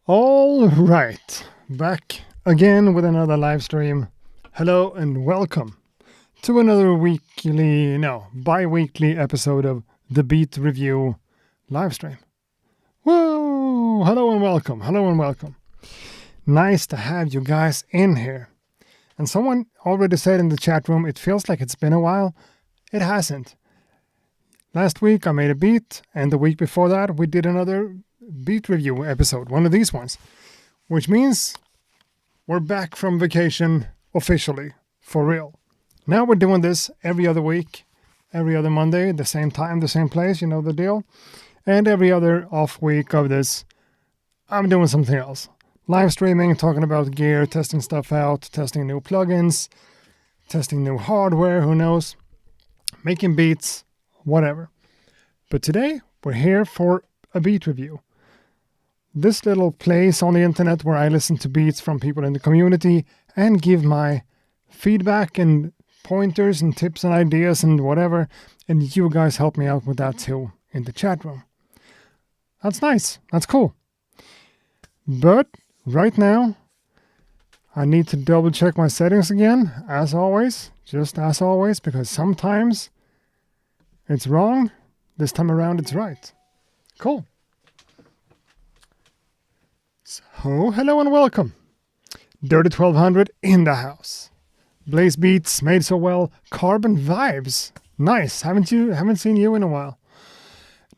All right, back again with another live stream. Hello and welcome to another bi-weekly episode of the Beat Review live stream. Whoa! Hello and welcome. Hello and welcome. Nice to have you guys in here. And someone already said in the chat room, it feels like it's been a while. It hasn't. Last week I made a beat, and the week before that we did another beat review episode, one of these ones, which means we're back from vacation officially, for real. Now we're doing this every other week, every other Monday, the same time, the same place, you know the deal. And every other off week of this, I'm doing something else. Live streaming, talking about gear, testing stuff out, testing new plugins, testing new hardware, who knows, making beats, whatever. But today, we're here for a beat review. This little place on the internet where I listen to beats from people in the community and give my feedback and pointers and tips and ideas and whatever, and you guys help me out with that too in the chat room. That's nice. That's cool. But right now, I need to double check my settings again, as always, just as always, because sometimes it's wrong. This time around, it's right. Cool. So, hello and welcome. Dirty 1200 in the house. Blaze Beats, Made So Well, Carbon Vibes. Nice. Haven't seen you in a while.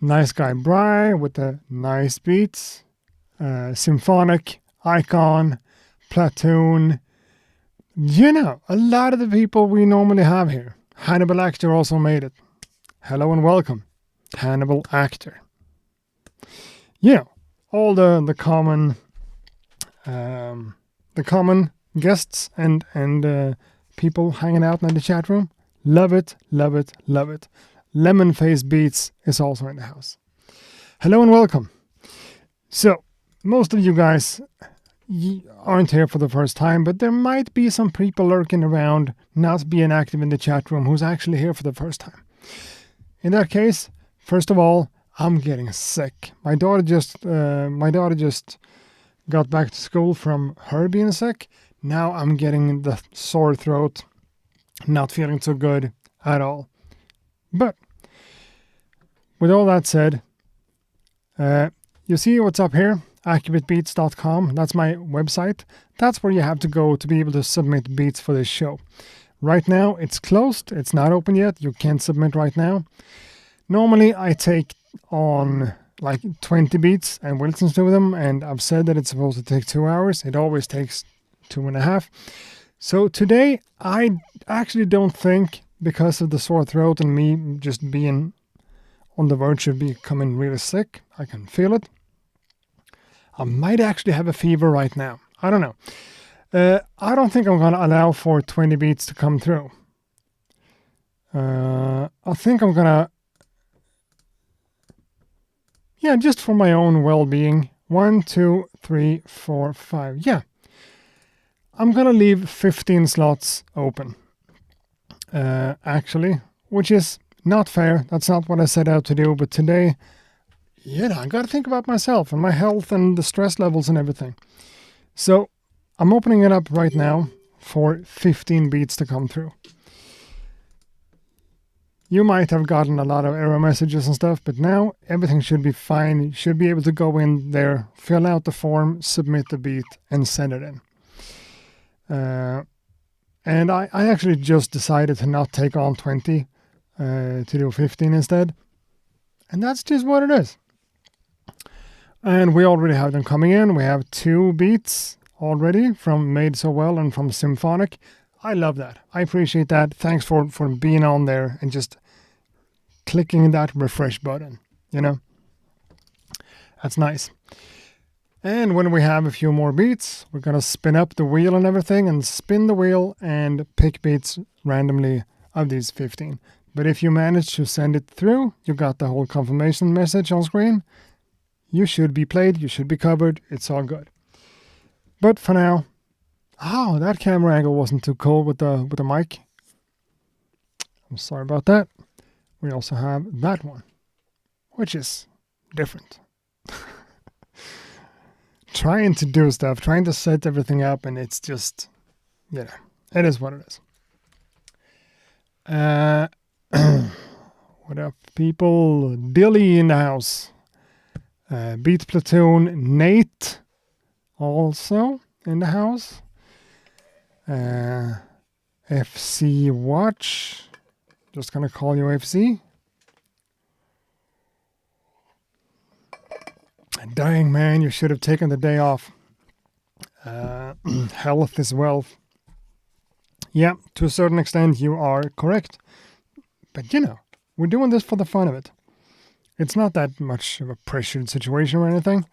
Nice Guy Bry with the nice beats. Symphonic, Icon, Platoon. You know, a lot of the people we normally have here. Hannibal Actor also made it. Hello and welcome, Hannibal Actor. You know, all the common guests and people hanging out in the chat room. Love it, love it, love it. Lemon Face Beats is also in the house. Hello and welcome. So, most of you guys aren't here for the first time, but there might be some people lurking around, not being active in the chat room, who's actually here for the first time. In that case, first of all, I'm getting sick. My daughter just got back to school from her being sick. Now I'm getting the sore throat, not feeling so good at all. But with all that said, you see what's up here? AccurateBeats.com. That's my website. That's where you have to go to be able to submit beats for this show. Right now, it's closed. It's not open yet. You can't submit right now. Normally, I take on like 20 beats and will listen to them, and I've said that it's supposed to take 2 hours. It always takes 2.5. So today, I actually don't think, because of the sore throat and me just being on the verge of becoming really sick, I can feel it. I might actually have a fever right now. I don't know. I don't think I'm going to allow for 20 beats to come through. I think I'm going to... Yeah, just for my own well-being. 1, 2, 3, 4, 5. Yeah. I'm going to leave 15 slots open. Actually, which is not fair. That's not what I set out to do. But today, I got to think about myself and my health and the stress levels and everything. So I'm opening it up right now for 15 beats to come through. You might have gotten a lot of error messages and stuff, but now everything should be fine. You should be able to go in there, fill out the form, submit the beat, and send it in. And I actually just decided to not take on 20, to do 15 instead. And that's just what it is. And we already have them coming in. We have 2 beats already from Made So Well and from Symphonic. I love that. I appreciate that. Thanks for being on there and just clicking that refresh button, you know. That's nice. And when we have a few more beats, we're going to spin up the wheel and everything and spin the wheel and pick beats randomly of these 15. But if you manage to send it through, you got the whole confirmation message on screen. You should be played. You should be covered. It's all good. But for now, that camera angle wasn't too cool with the mic. I'm sorry about that. We also have that one, which is different. trying to do stuff, trying to set everything up, and it's just, it is what it is. What up, people? Billy in the house. Beat Platoon. Nate also in the house. FC Watch. Just gonna call you FC. Dang, man, you should have taken the day off. Health is wealth. Yeah, to a certain extent, you are correct. But, we're doing this for the fun of it. It's not that much of a pressured situation or anything.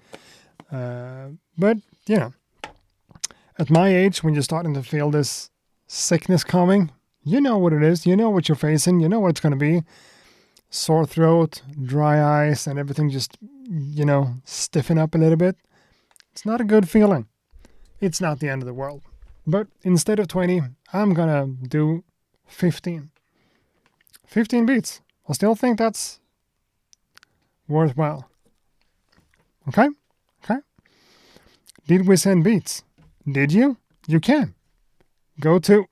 But, at my age, when you're starting to feel this sickness coming, you know what it is. You know what you're facing. You know what it's going to be. Sore throat, dry eyes, and everything just, stiffen up a little bit. It's not a good feeling. It's not the end of the world. But instead of 20, I'm going to do 15. 15 beats. I still think that's worthwhile. Okay? Did we send beats? Did you? You can. Go to...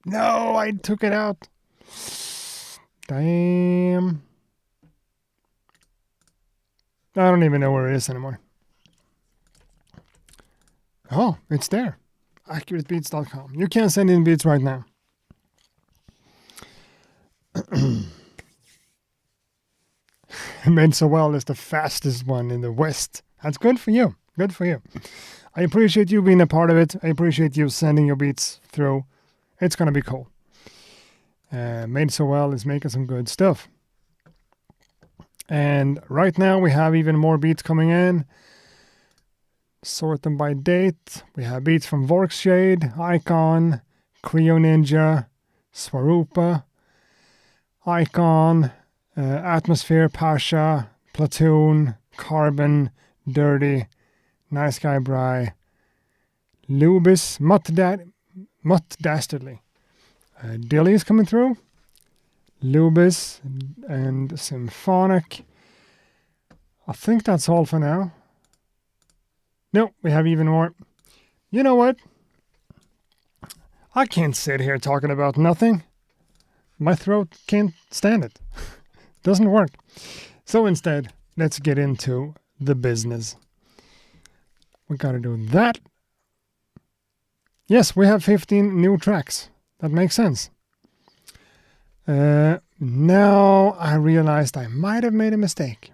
No, I took it out. Damn. I don't even know where it is anymore. Oh, it's there. AccurateBeats.com. You can send in beats right now. Made So Well is the fastest one in the West. That's good for you. Good for you. I appreciate you being a part of it. I appreciate you sending your beats through. It's going to be cool. Made So Well is making some good stuff. And right now we have even more beats coming in. Sort them by date. We have beats from Vorkshade, Icon, Creo Ninja, Swarupa, Icon, Atmosphere, Pasha, Platoon, Carbon, Dirty, Nice Guy Bry, Lubis, Mutt Dastardly. Dilly is coming through. Lubis and Symphonic. I think that's all for now. No, we have even more. You know what? I can't sit here talking about nothing. My throat can't stand it. Doesn't work. So instead, let's get into the business. We gotta do that. Yes, we have 15 new tracks. That makes sense. Now I realized I might have made a mistake.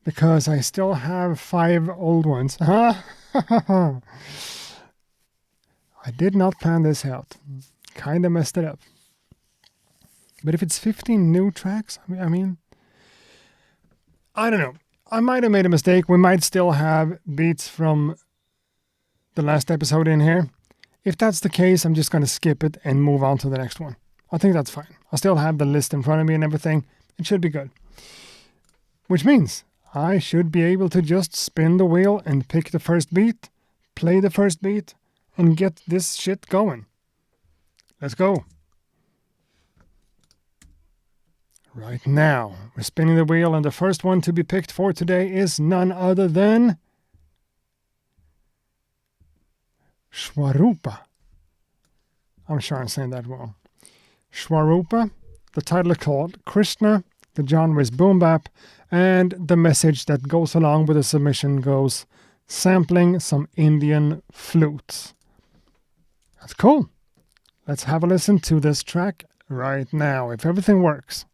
Because I still have 5 old ones. I did not plan this out. Kinda messed it up. But if it's 15 new tracks, I mean, I don't know. I might have made a mistake. We might still have beats from the last episode in here. If that's the case, I'm just going to skip it and move on to the next one. I think that's fine. I still have the list in front of me and everything. It should be good. Which means I should be able to just spin the wheel and pick the first beat, play the first beat, and get this shit going. Let's go. Right now, we're spinning the wheel, and the first one to be picked for today is none other than Swarupa. I'm sure I'm saying that wrong. Swarupa, the title is called Krishna, the genre is boom bap, and the message that goes along with the submission goes sampling some Indian flutes. That's cool. Let's have a listen to this track right now, if everything works.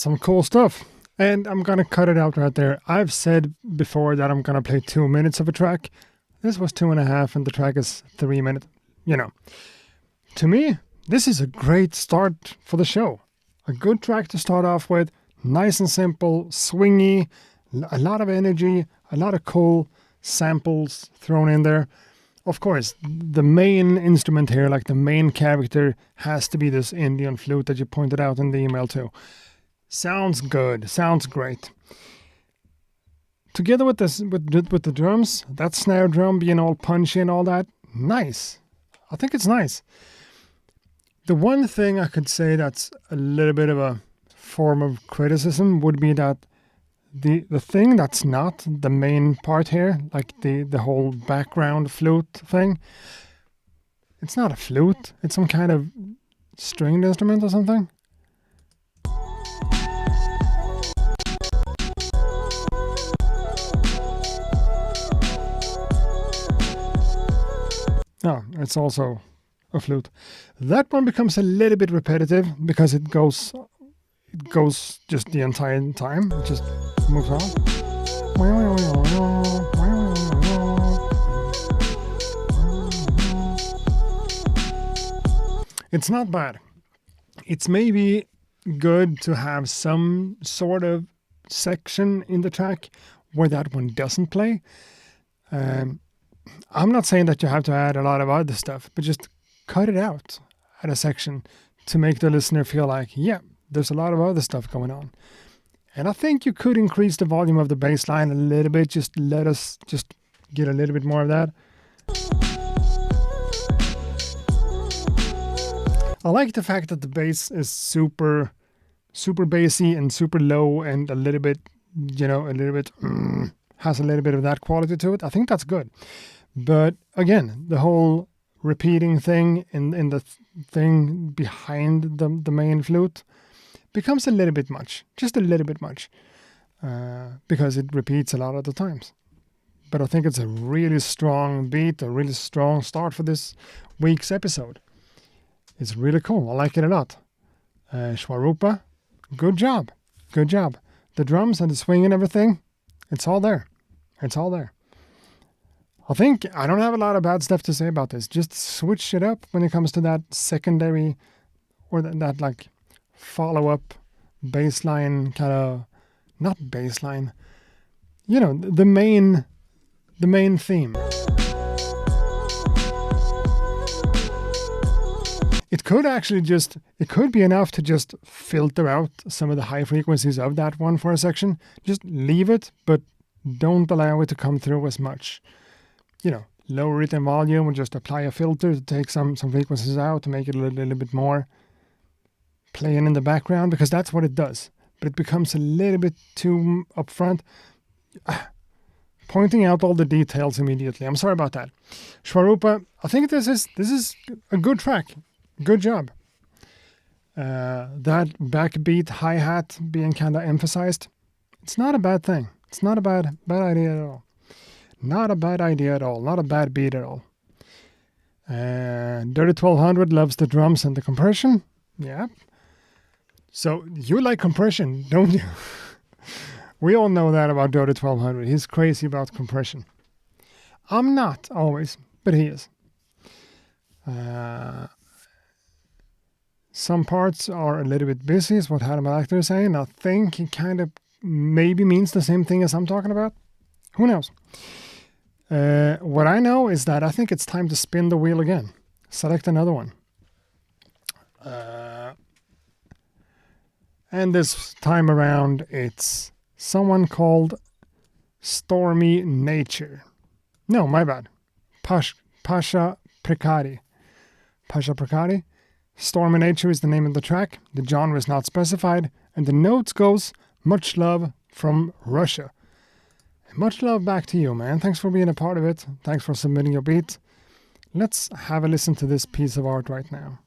some cool stuff. And I'm going to cut it out right there. I've said before that I'm going to play 2 minutes of a track. This was 2.5 and the track is 3 minutes. To me, this is a great start for the show. A good track to start off with. Nice and simple, swingy, a lot of energy, a lot of cool samples thrown in there. Of course, the main instrument here, like the main character, has to be this Indian flute that you pointed out in the email too. Sounds good, sounds great. Together with this, with the drums, that snare drum being all punchy and all that, nice. I think it's nice. The one thing I could say that's a little bit of a form of criticism would be that the thing that's not the main part here, like the whole background flute thing, it's not a flute. It's some kind of stringed instrument or something. Oh, it's also a flute. That one becomes a little bit repetitive because it goes just the entire time. It just moves on. It's not bad. It's maybe good to have some sort of section in the track where that one doesn't play. I'm not saying that you have to add a lot of other stuff, but just cut it out at a section to make the listener feel like, yeah, there's a lot of other stuff going on. And I think you could increase the volume of the bass line a little bit. Just let us just get a little bit more of that. I like the fact that the bass is super bassy and super low and a little bit, has a little bit of that quality to it. I think that's good. But again, the whole repeating thing in the thing behind the main flute becomes a little bit much, just a little bit much, because it repeats a lot of the times. But I think it's a really strong beat, a really strong start for this week's episode. It's really cool. I like it a lot. Shwarupa, good job. Good job. The drums and the swing and everything, it's all there. It's all there. I think I don't have a lot of bad stuff to say about this. Just switch it up when it comes to that secondary or that like follow-up bassline kind of, not bassline, the main theme. It could be enough to just filter out some of the high frequencies of that one for a section. Just leave it, but don't allow it to come through as much. Lower it in volume and just apply a filter to take some frequencies out to make it a little bit more playing in the background, because that's what it does. But it becomes a little bit too upfront. Pointing out all the details immediately. I'm sorry about that. Shwarupa, I think this is a good track. Good job. That backbeat hi-hat being kind of emphasized, it's not a bad thing. It's not a bad idea at all. Not a bad idea at all. Not a bad beat at all. Dirty 1200 loves the drums and the compression. Yeah. So you like compression, don't you? We all know that about Dirty 1200. He's crazy about compression. I'm not always, but he is. Some parts are a little bit busy, is what Adam Actor is saying. I think it kind of maybe means the same thing as I'm talking about. Who knows? What I know is that I think it's time to spin the wheel again. Select another one. And this time around, it's someone called Stormy Nature. No, my bad. Pasha Prekari. Pasha Prekari. Stormy Nature is the name of the track. The genre is not specified. And the notes goes, much love from Russia. Much love back to you, man. Thanks for being a part of it. Thanks for submitting your beat. Let's have a listen to this piece of art right now.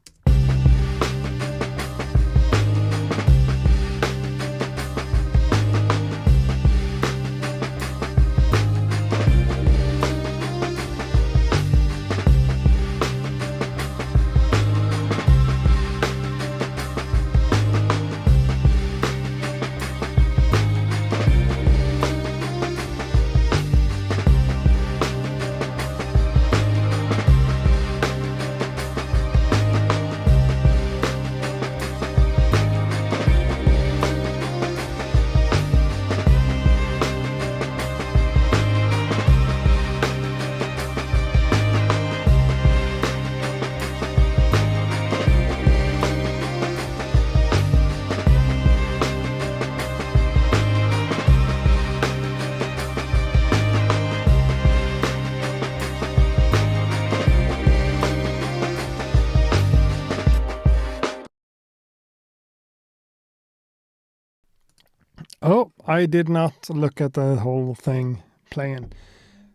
Oh, I did not look at the whole thing playing.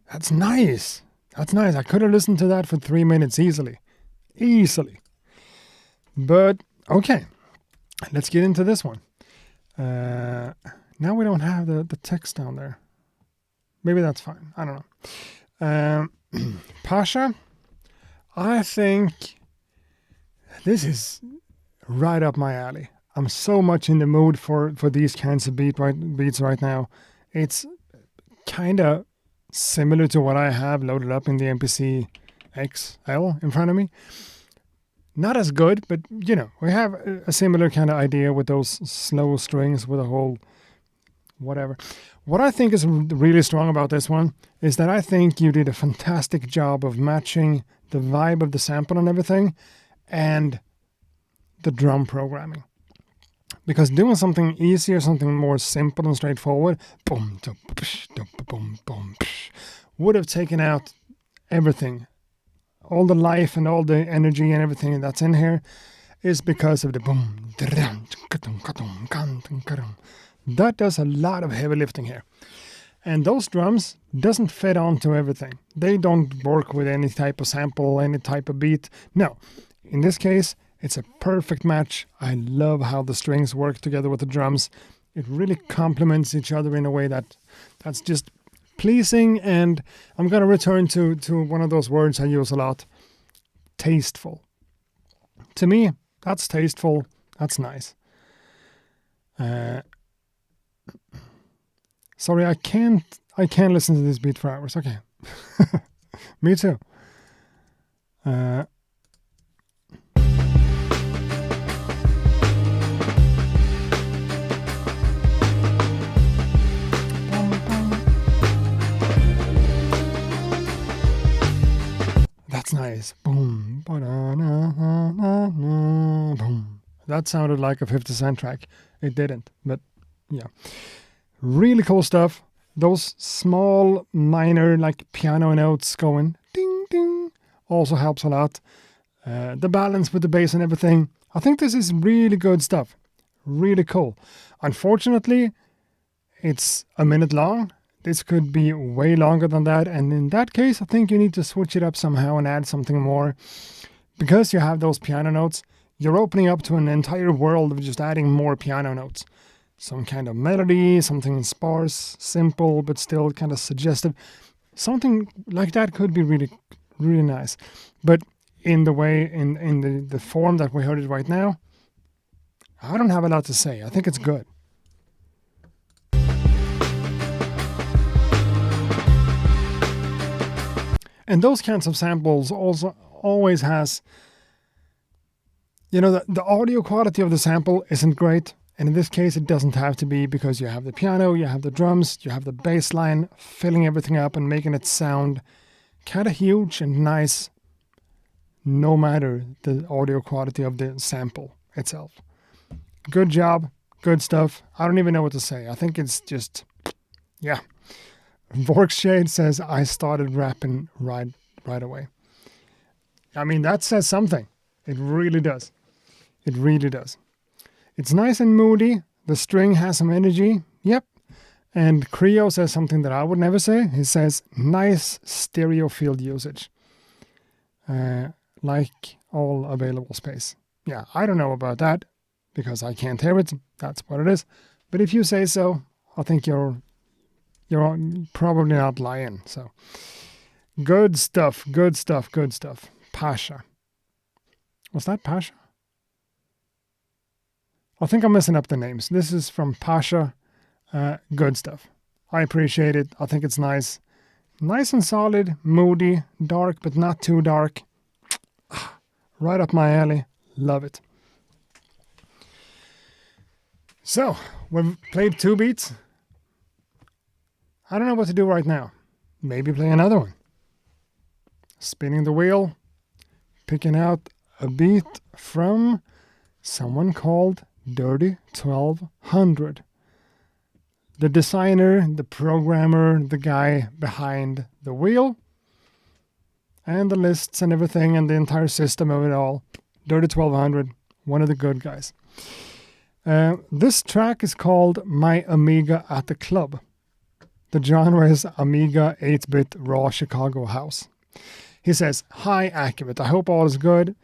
That's nice. That's nice. I could have listened to that for 3 minutes easily. Easily. But, okay. Let's get into this one. Now we don't have the text down there. Maybe that's fine. I don't know. Pasha, I think this is right up my alley. I'm so much in the mood for these kinds of beats right now. It's kind of similar to what I have loaded up in the MPC XL in front of me. Not as good, but you know, we have a similar kind of idea with those slow strings with a whole whatever. What I think is really strong about this one is that I think you did a fantastic job of matching the vibe of the sample and everything and the drum programming. Because doing something easier, something more simple and straightforward, boom, boom, boom, would have taken out everything. All the life and all the energy and everything that's in here is because of the boom. That does a lot of heavy lifting here. And those drums doesn't fit onto everything. They don't work with any type of sample, any type of beat. No, in this case, it's a perfect match. I love how the strings work together with the drums. It really complements each other in a way that's just pleasing. And I'm going to return to one of those words I use a lot. Tasteful. To me, that's tasteful. That's nice. Sorry, I can't listen to this beat for hours. Okay. Me too. That's nice. Boom. Boom. That sounded like a 50 Cent track. It didn't, but yeah. Really cool stuff. Those small, minor, like piano notes going ding, ding, also helps a lot. The balance with the bass and everything. I think this is really good stuff. Really cool. Unfortunately, it's a minute long. This could be way longer than that. And in that case, I think you need to switch it up somehow and add something more. Because you have those piano notes, you're opening up to an entire world of just adding more piano notes. Some kind of melody, something sparse, simple, but still kind of suggestive. Something like that could be really, really nice. But in the way, in the form that we heard it right now, I don't have a lot to say. I think it's good. And those kinds of samples also always has, the audio quality of the sample isn't great. And in this case, it doesn't have to be, because you have the piano, you have the drums, you have the bass line filling everything up and making it sound kind of huge and nice, no matter the audio quality of the sample itself. Good job, good stuff. I don't even know what to say. I think it's just, yeah. Vorkshade says, I started rapping right away. I mean, that says something. It really does. It really does. It's nice and moody. The string has some energy. Yep. And Creo says something that I would never say. He says, nice stereo field usage. Like all available space. Yeah, I don't know about that because I can't hear it. That's what it is. But if you say so, I think you're probably not lying. So good stuff, good stuff, good stuff. Pasha. Was that Pasha? I think I'm messing up the names. This is from Pasha. Good stuff. I appreciate it. I think it's nice. Nice and solid, moody, dark, but not too dark. Right up my alley. Love it. So, we've played 2 beats. I don't know what to do right now. Maybe play another one. Spinning the wheel. Picking out a beat from someone called Dirty 1200. The designer, the programmer, the guy behind the wheel, and the lists and everything, and the entire system of it all. Dirty 1200, one of the good guys. This track is called My Amiga at the Club. The genre is Amiga 8-bit raw Chicago house. He says, "Hi, Accurate. I hope all is good.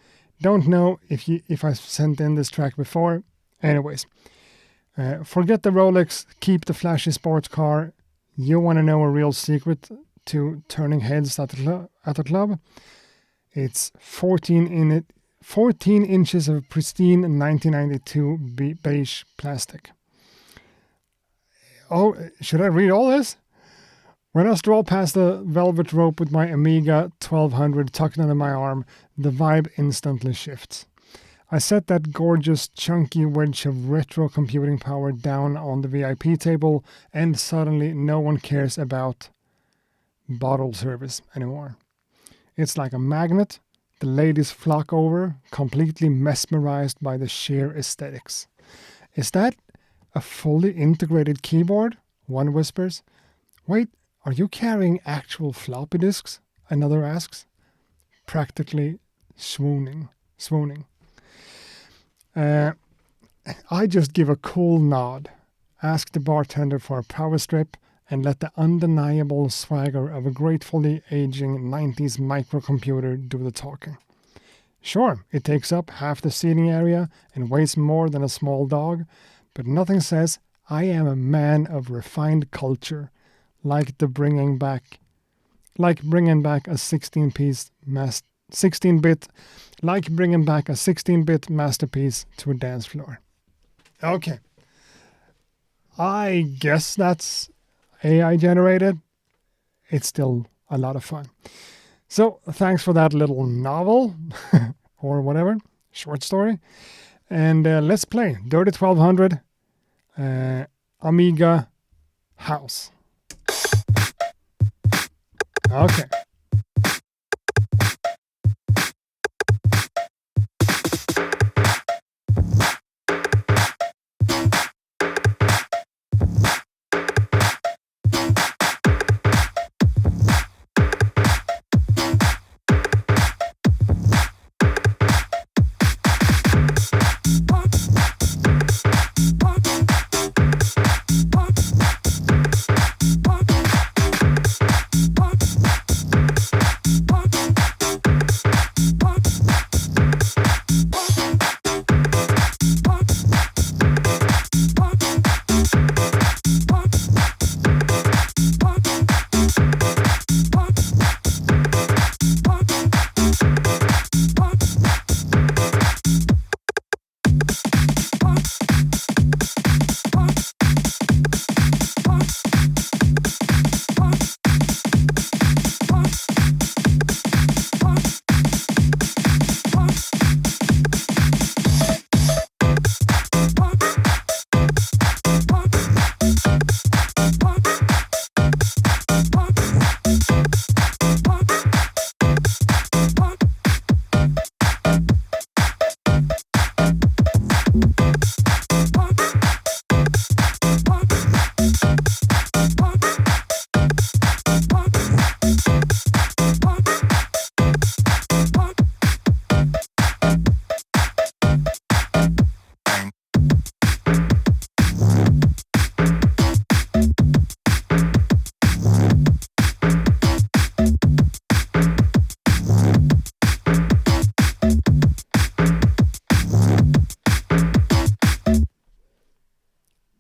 Don't know if I sent in this track before. Anyways, forget the Rolex, keep the flashy sports car. You want to know a real secret to turning heads at the club? It's 14 inches of pristine 1992 beige plastic." Oh, should I read all this? When I stroll past the velvet rope with my Amiga 1200 tucked under my arm, the vibe instantly shifts. I set that gorgeous, chunky wedge of retro computing power down on the VIP table, and suddenly no one cares about bottle service anymore. It's like a magnet. The ladies flock over, completely mesmerized by the sheer aesthetics. "Is that a fully integrated keyboard?" one whispers. "Wait, are you carrying actual floppy disks?" another asks. Practically swooning. I just give a cool nod, ask the bartender for a power strip, and let the undeniable swagger of a gratefully aging 90s microcomputer do the talking. Sure, it takes up half the seating area and weighs more than a small dog, but nothing says I am a man of refined culture, like bringing back a 16-bit masterpiece to a dance floor. Okay. I guess that's AI generated. It's still a lot of fun. So thanks for that little novel or whatever, short story. And let's play Dirty 1200 Amiga House. Okay.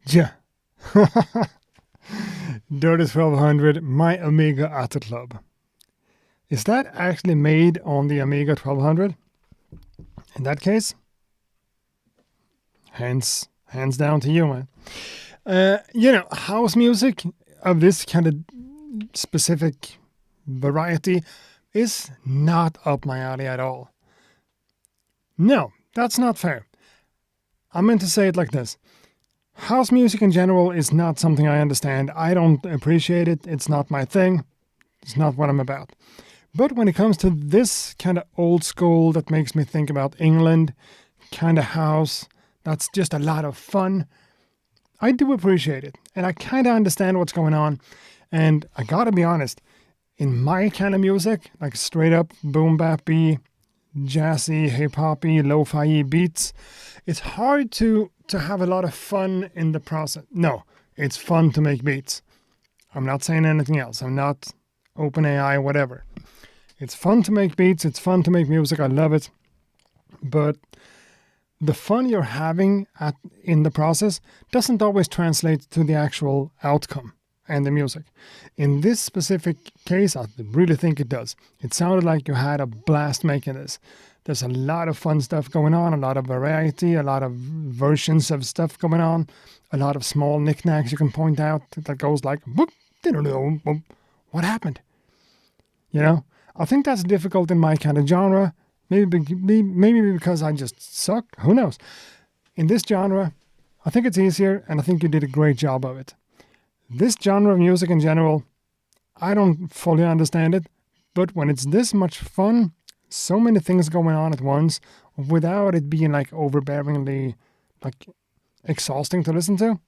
Yeah. Dirty 1200, My Amiga at the Club. Is that actually made on the Amiga 1200? In that case, hands down to you, man. House music of this kind of specific variety is not up my alley at all. No, that's not fair. I meant to say it like this. House music in general is not something I understand. I don't appreciate it. It's not my thing. It's not what I'm about. But when it comes to this kind of old school that makes me think about England, kind of house, that's just a lot of fun, I do appreciate it. And I kind of understand what's going on. And I gotta be honest, in my kind of music, like straight up boom bap-y, jazzy, hip-hoppy, lo-fi beats, it's hard to to have a lot of fun in the process. No, it's fun to make beats. I'm not saying anything else. I'm not OpenAI, whatever. It's fun to make beats. It's fun to make music. I love it. But the fun you're having in the process doesn't always translate to the actual outcome and the music. In this specific case, I really think it does. It sounded like you had a blast making this. There's a lot of fun stuff going on, a lot of variety, a lot of versions of stuff going on, a lot of small knickknacks you can point out that goes like, boop, boop. What happened? You know, I think that's difficult in my kind of genre. Maybe because I just suck. Who knows? In this genre, I think it's easier, and I think you did a great job of it. This genre of music in general, I don't fully understand it, but when it's this much fun, so many things going on at once, without it being like overbearingly like exhausting to listen to,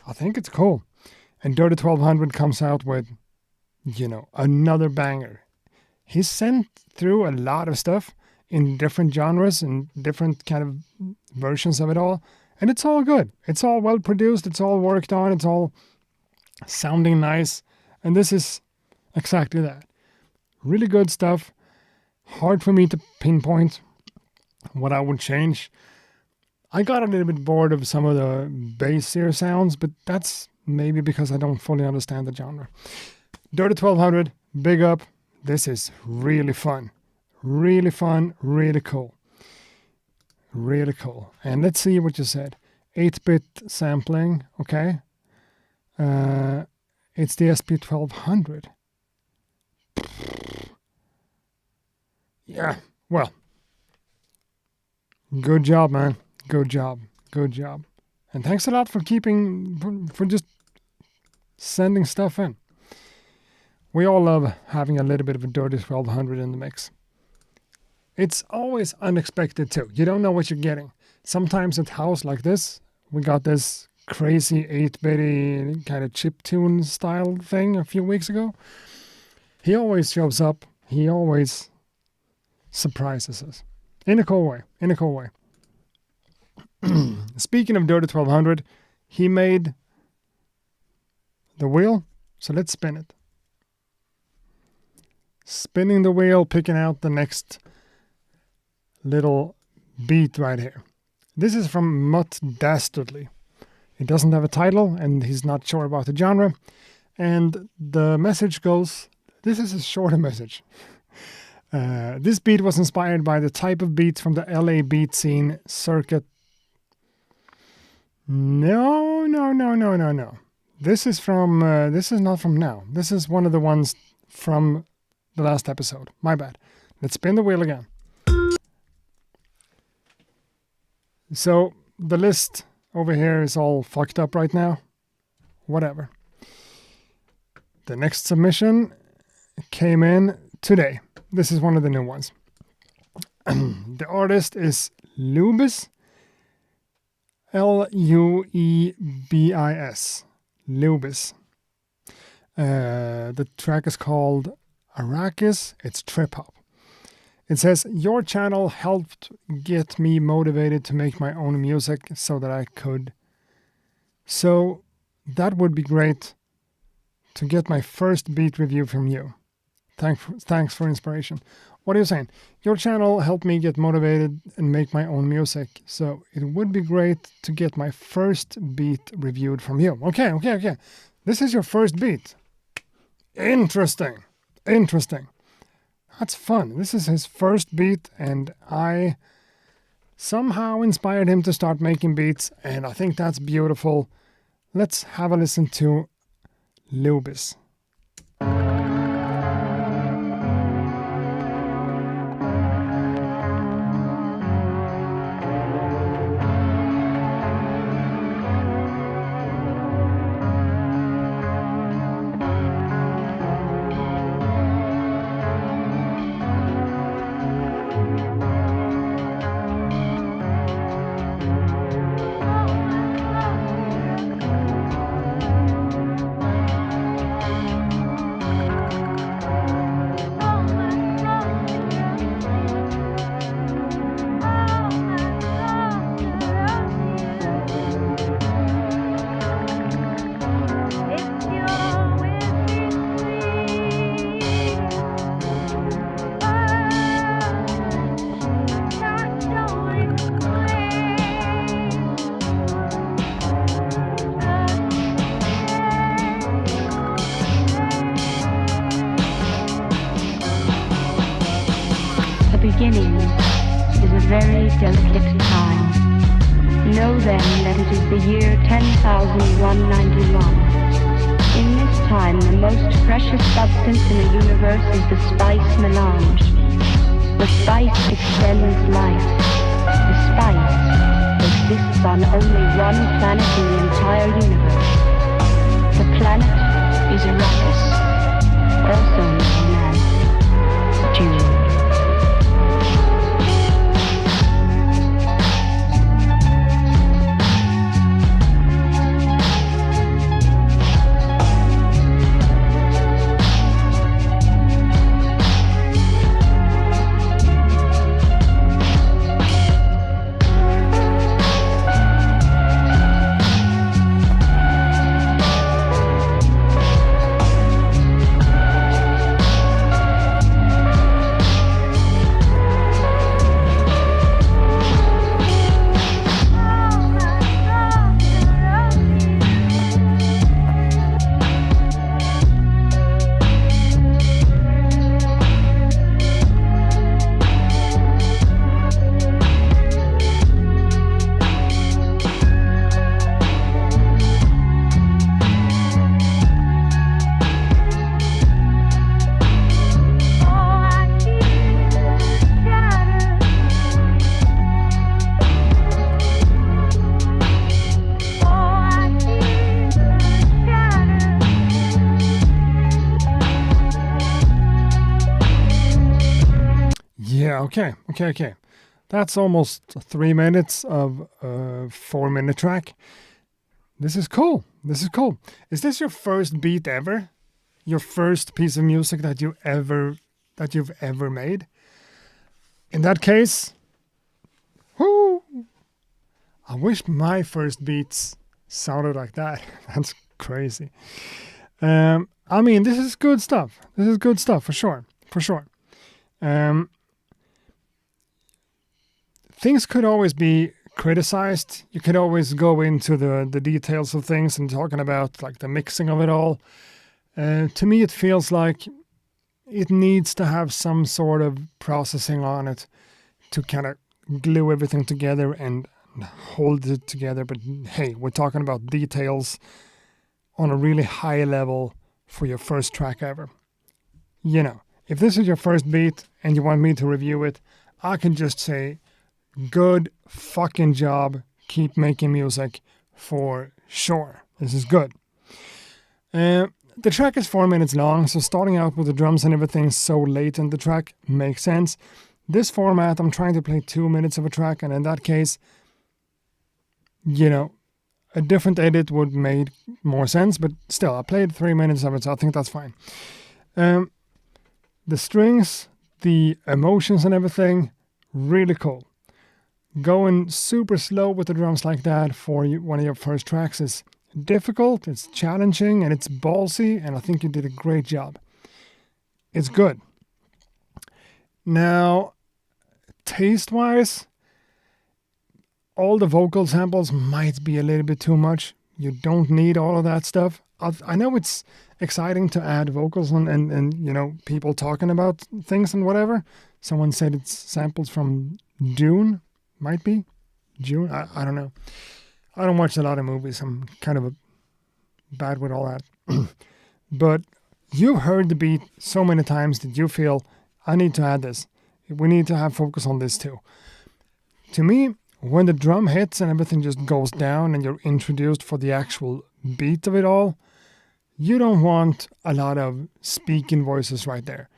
I think it's cool. And Dirty 1200 comes out with, you know, another banger. He's sent through a lot of stuff in different genres and different kind of versions of it all. And it's all good. It's all well produced. It's all worked on. It's all sounding nice. And this is exactly that. Really good stuff. Hard for me to pinpoint what I would change. I got a little bit bored of some of the bassier sounds, but that's maybe because I don't fully understand the genre. Dirty 1200, big up. This is really fun. Really fun, really cool. Really cool. And let's see what you said. 8-bit sampling, okay. It's the SP1200. Yeah, well. Good job, man. Good job. Good job. And thanks a lot for for just sending stuff in. We all love having a little bit of a Dirty 1200 in the mix. It's always unexpected too. You don't know what you're getting. Sometimes at house like this, we got this crazy 8-bitty kind of chiptune style thing a few weeks ago. He always shows up. He always surprises us. In a cool way. In a cool way. Speaking of Dirty 1200, he made the wheel. So let's spin it. Spinning the wheel, picking out the next little beat right here. This is from Mutt Dastardly. It doesn't have a title, and he's not sure about the genre. And the message goes, this is a shorter message. This beat was inspired by the type of beats from the LA beat scene circuit. No. This is not from now. This is one of the ones from the last episode. My bad. Let's spin the wheel again. So the list over here is all fucked up right now. Whatever. The next submission came in today. This is one of the new ones. The artist is Lubis. Luebis. Lubis. The track is called Arrakis. It's trip hop. It says, your channel helped get me motivated to make my own music so that I could. So that would be great to get my first beat review from you. Thanks for inspiration. What are you saying? Your channel helped me get motivated and make my own music. So it would be great to get my first beat reviewed from you. Okay. This is your first beat. Interesting. That's fun. This is his first beat, and I somehow inspired him to start making beats, and I think that's beautiful. Let's have a listen to Lubis. beginning is a very delicate time. Know then that it is the year 10,191. In this time, the most precious substance in the universe is the spice melange. The spice extends life. The spice exists on only one planet in the entire universe. The planet is Arrakis, also known as June. Yeah, okay. That's almost 3 minutes of a 4-minute track. This is cool. Is this your first beat ever? Your first piece of music that you've ever made? In that case, whoo! I wish my first beats sounded like that. That's crazy. I mean, this is good stuff. For sure. Things could always be criticized. You could always go into the details of things and talking about like the mixing of it all. To me, it feels like it needs to have some sort of processing on it to kind of glue everything together and hold it together. But hey, we're talking about details on a really high level for your first track ever. You know, if this is your first beat and you want me to review it, I can just say, good fucking job. Keep making music for sure. This is good. The track is 4 minutes long, so starting out with the drums and everything so late in the track makes sense. This format, I'm trying to play 2 minutes of a track, and in that case, you know, a different edit would make more sense, but still, I played 3 minutes of it, so I think that's fine. The strings, the emotions and everything, really cool. Going super slow with the drums like that for one of your first tracks is difficult, it's challenging, and it's ballsy, and I think you did a great job. It's good. Now, taste-wise, all the vocal samples might be a little bit too much. You don't need all of that stuff. I know it's exciting to add vocals and you know, people talking about things and whatever. Someone said it's samples from Dune. Might be June. I don't know. I don't watch a lot of movies. I'm kind of bad with all that. But you've heard the beat so many times that you feel, I need to add this. We need to have focus on this too. To me, when the drum hits and everything just goes down and you're introduced for the actual beat of it all, you don't want a lot of speaking voices right there.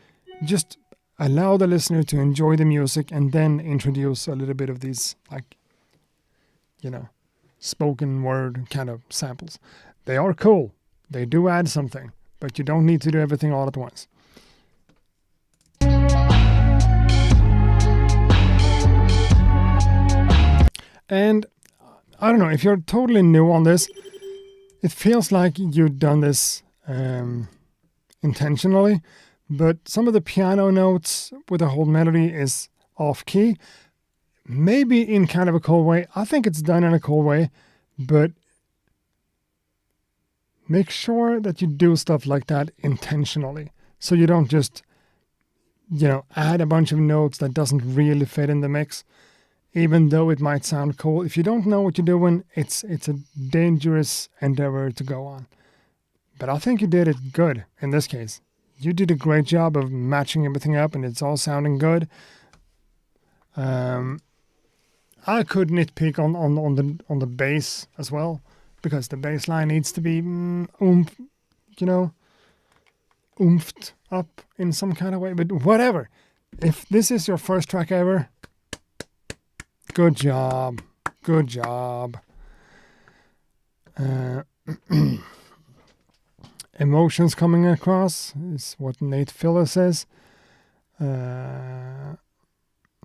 Just allow the listener to enjoy the music and then introduce a little bit of these, like, you know, spoken word kind of samples. They are cool. They do add something, but you don't need to do everything all at once. And I don't know, if you're totally new on this, it feels like you've done this intentionally. But some of the piano notes with the whole melody is off key. Maybe in kind of a cool way. I think it's done in a cool way. But make sure that you do stuff like that intentionally. So you don't just add a bunch of notes that doesn't really fit in the mix, even though it might sound cool. If you don't know what you're doing, it's a dangerous endeavor to go on. But I think you did it good in this case. You did a great job of matching everything up, and it's all sounding good. I could nitpick on the bass as well, because the bass line needs to be oomphed up in some kind of way. But whatever. If this is your first track ever, good job. Good job. Emotions coming across is what Nate Filler says.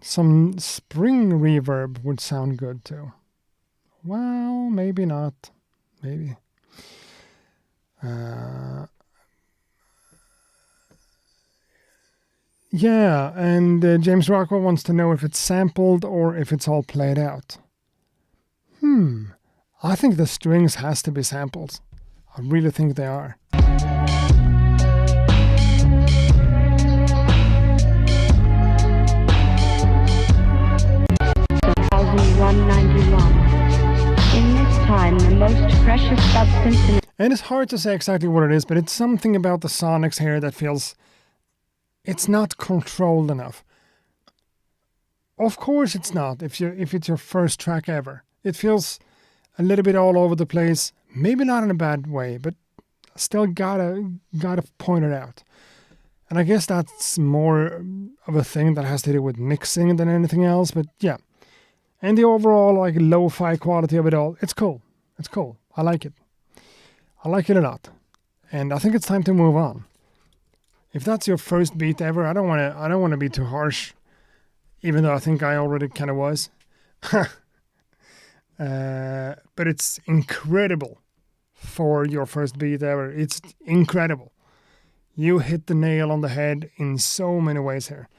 Some spring reverb would sound good too. Well, maybe not. Maybe. Yeah, and James Rockwell wants to know if it's sampled or if it's all played out. I think the strings has to be sampled. I really think they are. 191. In this time, the most precious substance in... And it's hard to say exactly what it is, but it's something about the sonics here that feels... It's not controlled enough. Of course it's not, if it's your first track ever. It feels a little bit all over the place, maybe not in a bad way, but still gotta point it out. And I guess that's more of a thing that has to do with mixing than anything else, but yeah. And the overall like lo-fi quality of it all, it's cool. It's cool. I like it. I like it a lot. And I think it's time to move on. If that's your first beat ever, I don't want to be too harsh, even though I think I already kind of was. But it's incredible for your first beat ever. It's incredible. You hit the nail on the head in so many ways here.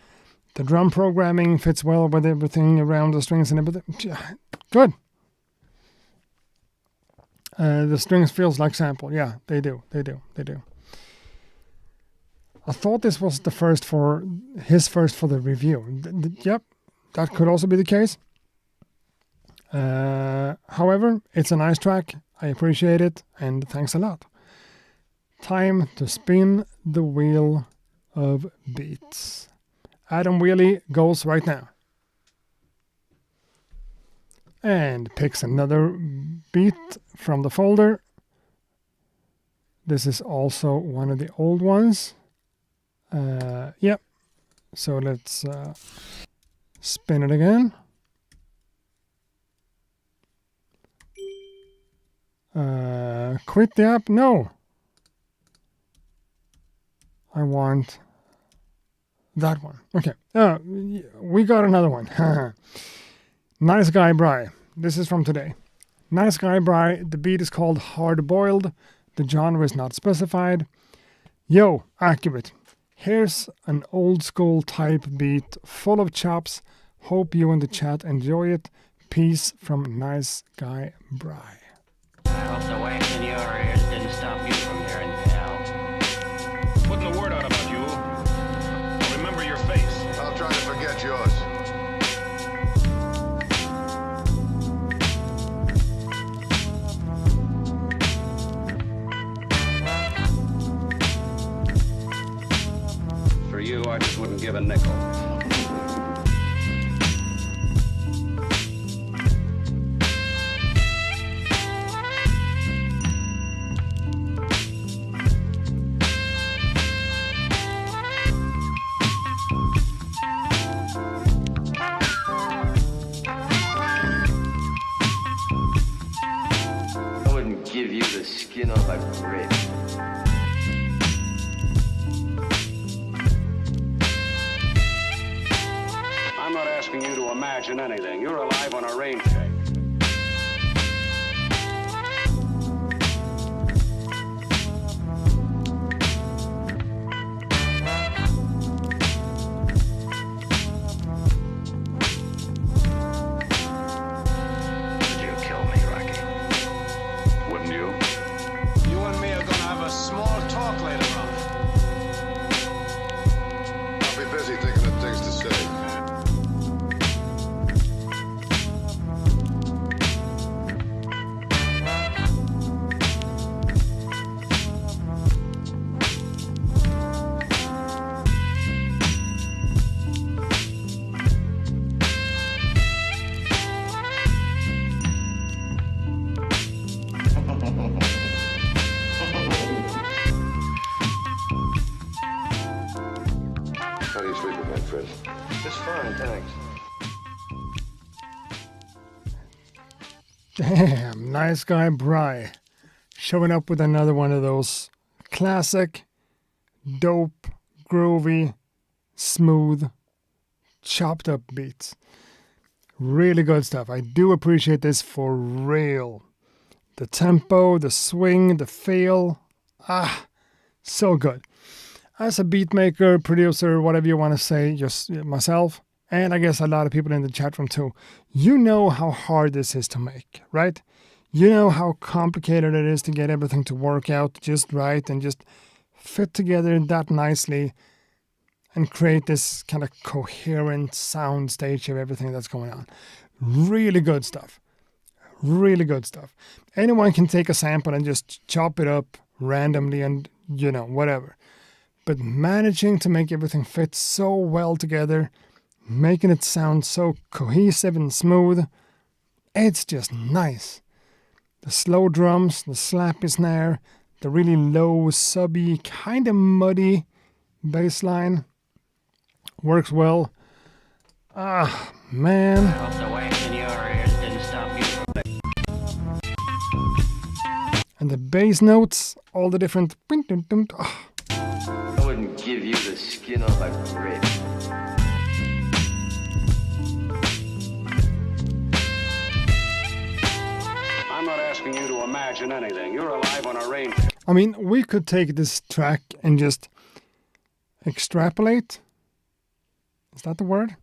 The drum programming fits well with everything around the strings and everything. Good. The strings feels like sample. Yeah, they do. I thought this was his first for the review. Yep, that could also be the case. However, it's a nice track. I appreciate it, and thanks a lot. Time to spin the wheel of beats. Adam Wheely goes right now. And picks another beat from the folder. This is also one of the old ones. Yep. So let's spin it again. Quit the app? No. I want that one. Okay. We got another one. Nice Guy Bry. This is from today. Nice Guy Bry. The beat is called Hard Boiled. The genre is not specified. Yo, accurate. Here's an old school type beat full of chops. Hope you in the chat enjoy it. Peace from Nice Guy Bry. I hope the wax in your ears didn't stop you from hearing hell. Putting the word out about you. I'll remember your face. I'll try to forget yours. For you, I just wouldn't give a nickel. Give you the skin on my rib. I'm not asking you to imagine anything. You're alive on a rain check. How do you sleep at night, Fred? Just fine, thanks. Damn, nice guy Bry. Showing up with another one of those classic, dope, groovy, smooth, chopped up beats. Really good stuff. I do appreciate this for real. The tempo, the swing, the feel. So good. As a beat maker, producer, whatever you want to say, just myself, and I guess a lot of people in the chat room too, you know how hard this is to make, right? You know how complicated it is to get everything to work out just right and just fit together that nicely and create this kind of coherent sound stage of everything that's going on. Really good stuff. Really good stuff. Anyone can take a sample and just chop it up randomly and, whatever. But managing to make everything fit so well together, making it sound so cohesive and smooth, it's just nice. The slow drums, the slappy snare, the really low, subby, kind of muddy bass line works well. Man. And the bass notes, all the different... I wouldn't give you the skin off my rib. I'm not asking you to imagine anything. You're alive on a range. I mean, we could take this track and just extrapolate. Is that the word?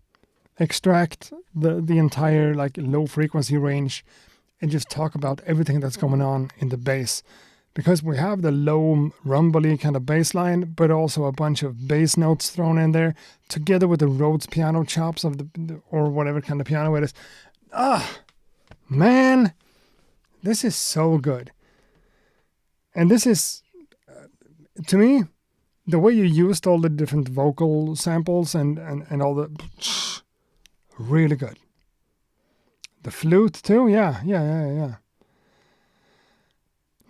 Extract the entire low frequency range and just talk about everything that's going on in the bass. Because we have the low rumbly kind of bass line, but also a bunch of bass notes thrown in there, together with the Rhodes piano chops of or whatever kind of piano it is. Man, this is so good. And this is, to me, the way you used all the different vocal samples and all the... Really good. The flute too, yeah.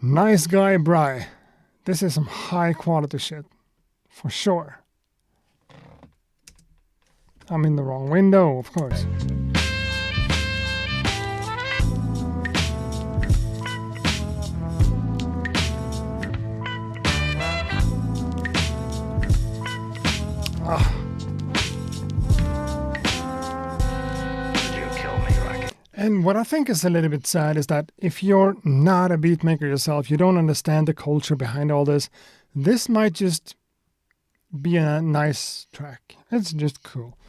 Nice guy, Bry. This is some high quality shit. For sure. I'm in the wrong window, of course. And what I think is a little bit sad is that if you're not a beat maker yourself, you don't understand the culture behind all this, this might just be a nice track. It's just cool.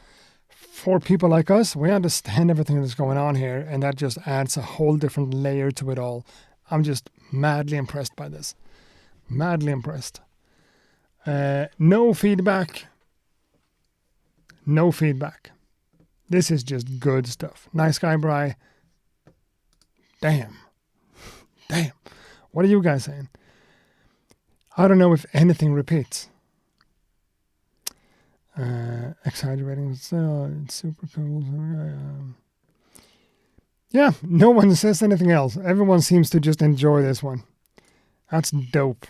For people like us, we understand everything that's going on here, and that just adds a whole different layer to it all. I'm just madly impressed by this. Madly impressed. No feedback. No feedback. This is just good stuff. Nice guy, Bry. Damn. What are you guys saying? I don't know if anything repeats. Exaggerating, it's super cool. Yeah, no one says anything else. Everyone seems to just enjoy this one. That's dope.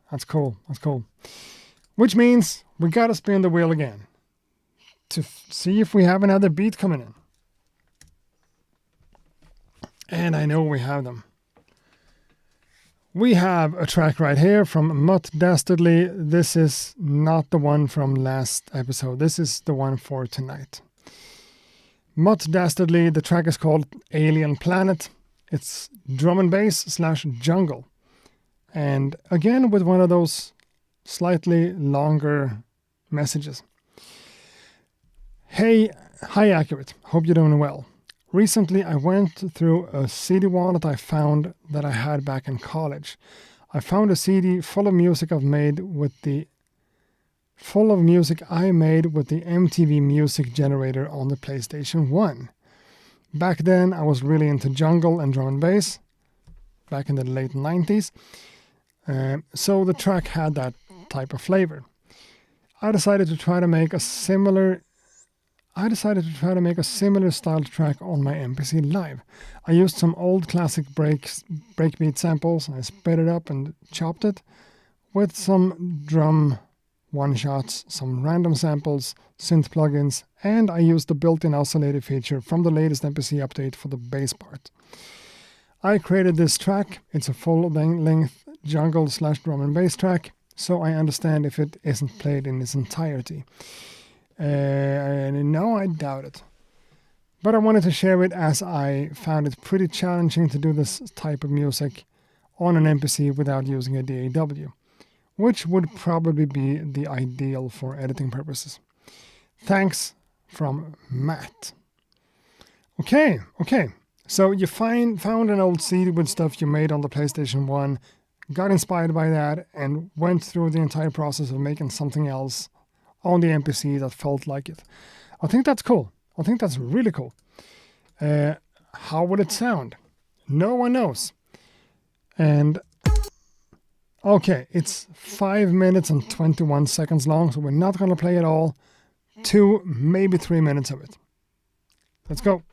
That's cool. Which means we gotta spin the wheel again to see if we have another beat coming in. And I know we have them. We have a track right here from Mutt Dastardly. This is not the one from last episode. This is the one for tonight. Mutt Dastardly, the track is called Alien Planet. It's drum and bass / jungle. And again, with one of those slightly longer messages. Hey, hi Accurate. Hope you're doing well. Recently, I went through a CD wallet I found that I had back in college. I found a CD full of music I made with the MTV Music Generator on the PlayStation 1. Back then, I was really into jungle and drum and bass, back in the late 90s. So the track had that type of flavor. I decided to try to make a similar style track on my MPC Live. I used some old classic breakbeat samples. I sped it up and chopped it with some drum one-shots, some random samples, synth plugins, and I used the built-in oscillator feature from the latest MPC update for the bass part. I created this track. It's a full-length jungle/drum and bass track, so I understand if it isn't played in its entirety. And no, I doubt it. But I wanted to share it as I found it pretty challenging to do this type of music on an MPC without using a DAW, which would probably be the ideal for editing purposes. Thanks from Matt. Okay. So you found an old CD with stuff you made on the PlayStation 1, got inspired by that, and went through the entire process of making something else on the MPC that felt like it. I think that's cool. I think that's really cool. How would it sound? No one knows. And okay, it's 5 minutes and 21 seconds long, so we're not going to play it all. 2, maybe 3 minutes of it. Let's go.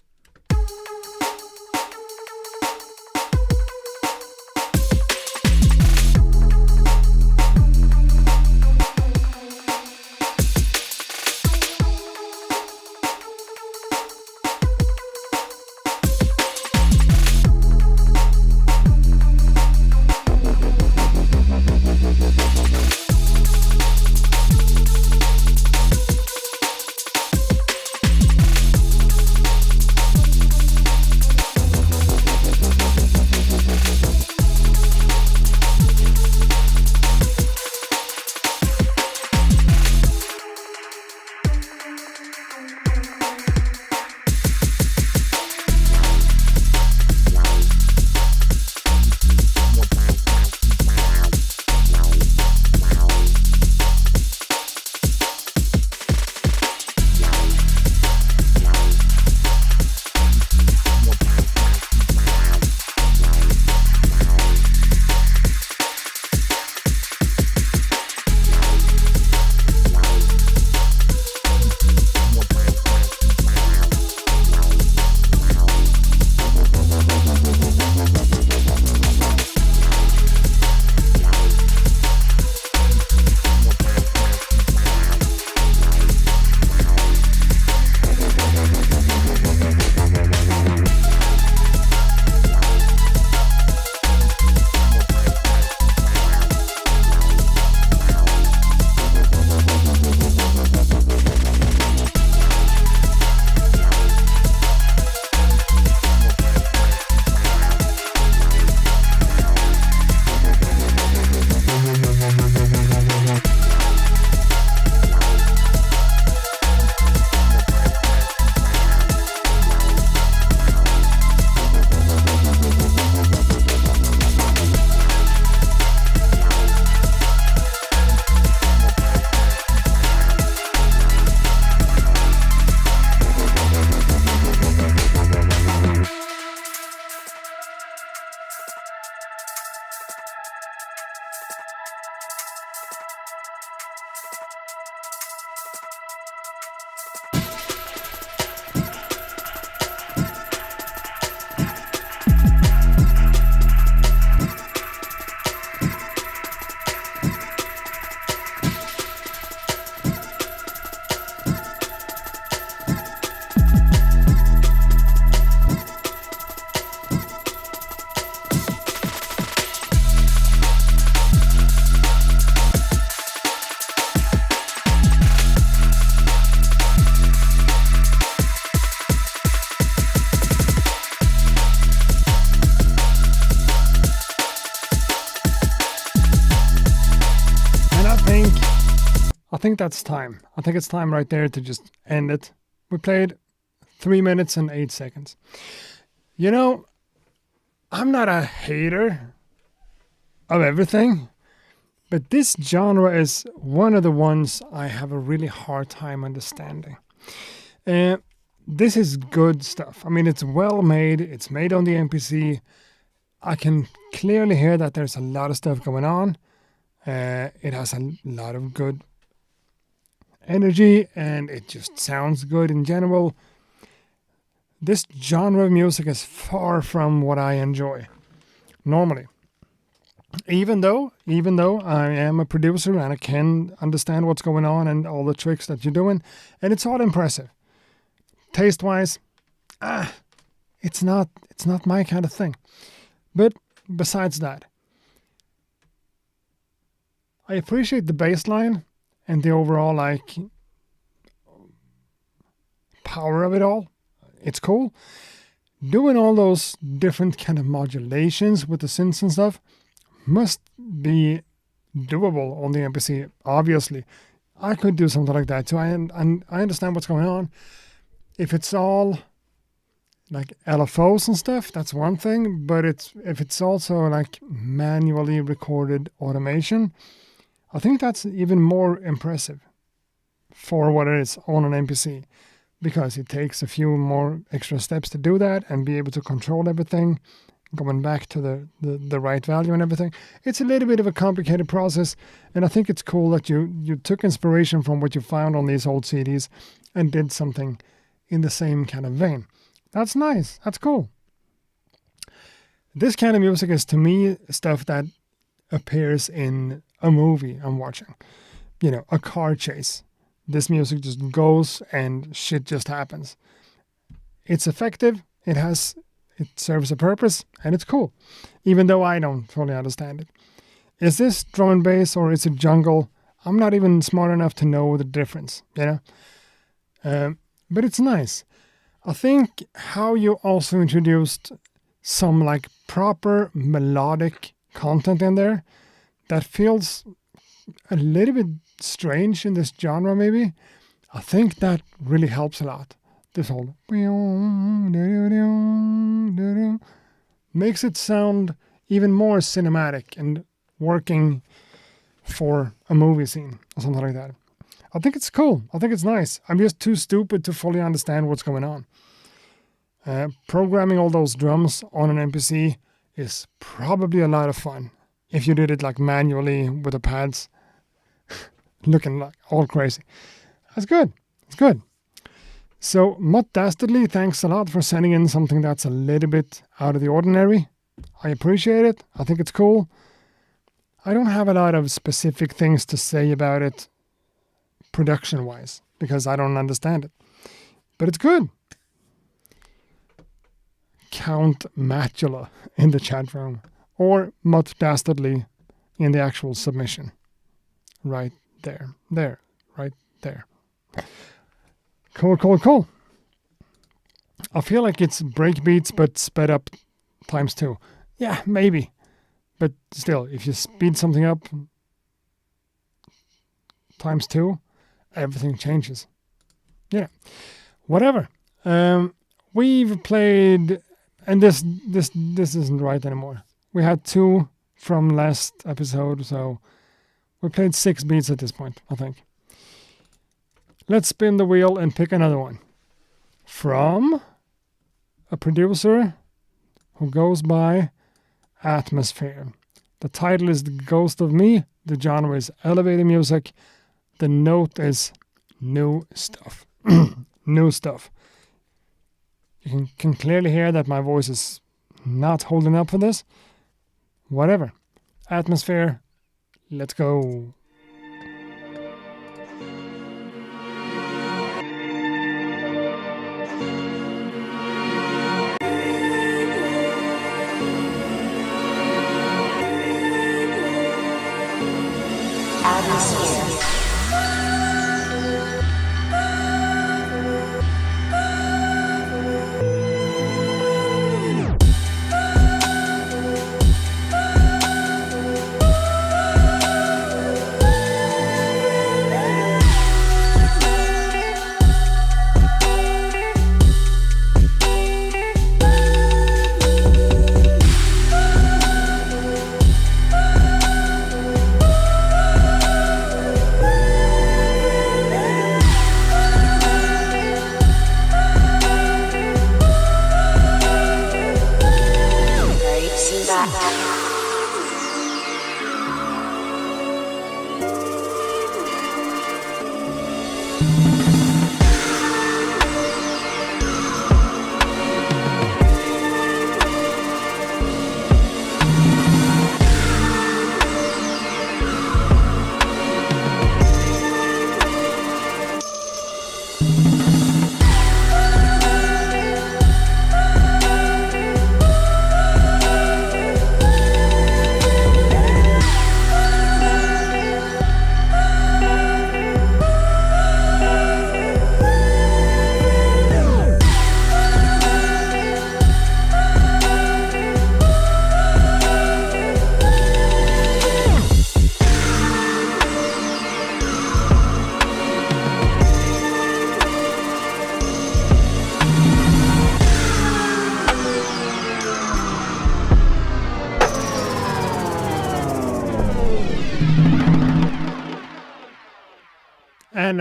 I think that's time. I think it's time right there to just end it. We played 3 minutes and 8 seconds. You know, I'm not a hater of everything, but this genre is one of the ones I have a really hard time understanding. This is good stuff. I mean, it's well made. It's made on the MPC. I can clearly hear that there's a lot of stuff going on. It has a lot of good energy, and it just sounds good in general. This genre of music is far from what I enjoy normally. Even though I am a producer and I can understand what's going on and all the tricks that you're doing, and it's all impressive. Taste-wise, it's not my kind of thing. But besides that, I appreciate the bass line and the overall like power of it all. It's cool. Doing all those different kind of modulations with the synths and stuff must be doable on the MPC, obviously. I could do something like that too. I understand what's going on. If it's all like LFOs and stuff, that's one thing. But if it's also like manually recorded automation, I think that's even more impressive for what it is on an MPC. Because it takes a few more extra steps to do that and be able to control everything, going back to the right value and everything. It's a little bit of a complicated process, and I think it's cool that you took inspiration from what you found on these old CDs and did something in the same kind of vein. That's nice. That's cool. This kind of music is, to me, stuff that appears in a movie I'm watching. You know, a car chase. This music just goes and shit just happens. It's effective, it serves a purpose, and it's cool. Even though I don't fully understand it. Is this drum and bass or is it jungle? I'm not even smart enough to know the difference, you know? But it's nice. I think how you also introduced some like proper melodic content in there that feels a little bit strange in this genre, maybe. I think that really helps a lot. This whole makes it sound even more cinematic and working for a movie scene or something like that. I think it's cool. I think it's nice. I'm just too stupid to fully understand what's going on. Programming all those drums on an MPC is probably a lot of fun. If you did it like manually with the pads, looking like all crazy. That's good. It's good. So, Mutt Dastardly, thanks a lot for sending in something that's a little bit out of the ordinary. I appreciate it. I think it's cool. I don't have a lot of specific things to say about it production-wise, because I don't understand it. But it's good. Count Matula in the chat room. Or Mutt Dastardly in the actual submission. Right there. Right there. Cool. I feel like it's breakbeats but sped up times 2. Yeah, maybe. But still, if you speed something up times 2, everything changes. Yeah. Whatever. We've played, and this isn't right anymore. We had 2 from last episode, so we played 6 beats at this point, I think. Let's spin the wheel and pick another one. From a producer who goes by Atmosphere. The title is The Ghost of Me. The genre is elevator music. The note is new stuff. New stuff. You can clearly hear that my voice is not holding up for this. Whatever. Atmosphere. Let's go.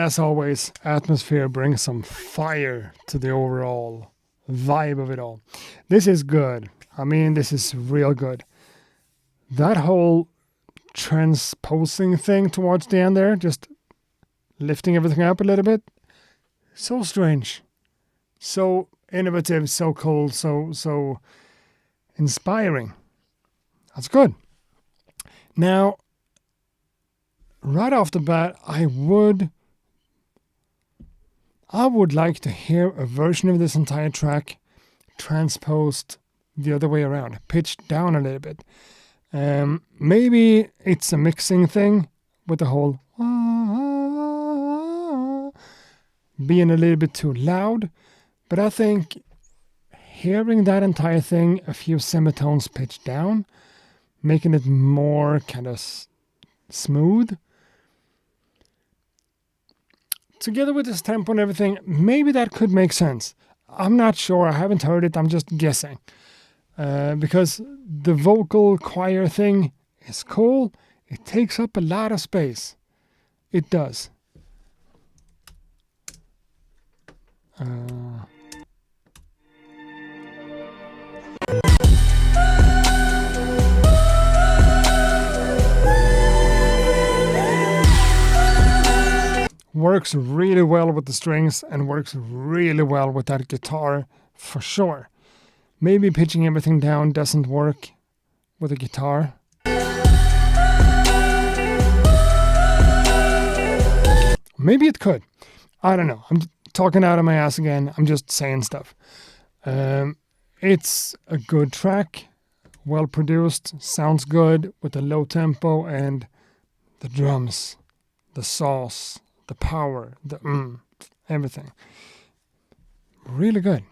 as always, Atmosphere brings some fire to the overall vibe of it all. This is good. I mean, this is real good. That whole transposing thing towards the end there, just lifting everything up a little bit, so strange, so innovative, so cool, so inspiring. That's good. Now, right off the bat, I would like to hear a version of this entire track transposed the other way around, pitched down a little bit. Maybe it's a mixing thing with the whole being a little bit too loud, but I think hearing that entire thing a few semitones pitched down, making it more kind of smooth, together with this tempo and everything, maybe that could make sense. I'm not sure. I haven't heard it. I'm just guessing. Because the vocal choir thing is cool. It takes up a lot of space. It does. Works really well with the strings and works really well with that guitar for sure. Maybe pitching everything down doesn't work with a guitar. Maybe it could. I don't know. I'm talking out of my ass again. I'm just saying stuff. It's a good track, well produced, sounds good with the low tempo and the drums, the sauce, the power, the everything. Really good.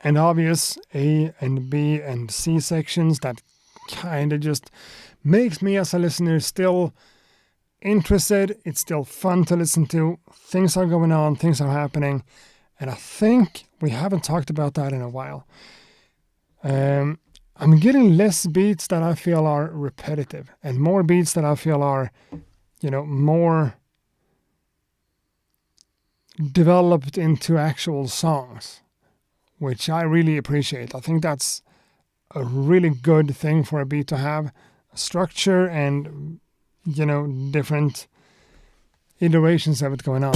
And obvious A and B and C sections that kind of just makes me as a listener still interested. It's still fun to listen to. Things are going on, things are happening, and I think we haven't talked about that in a while. I'm getting less beats that I feel are repetitive and more beats that I feel are, more developed into actual songs, which I really appreciate. I think that's a really good thing for a beat to have. Structure and, different iterations of it going on.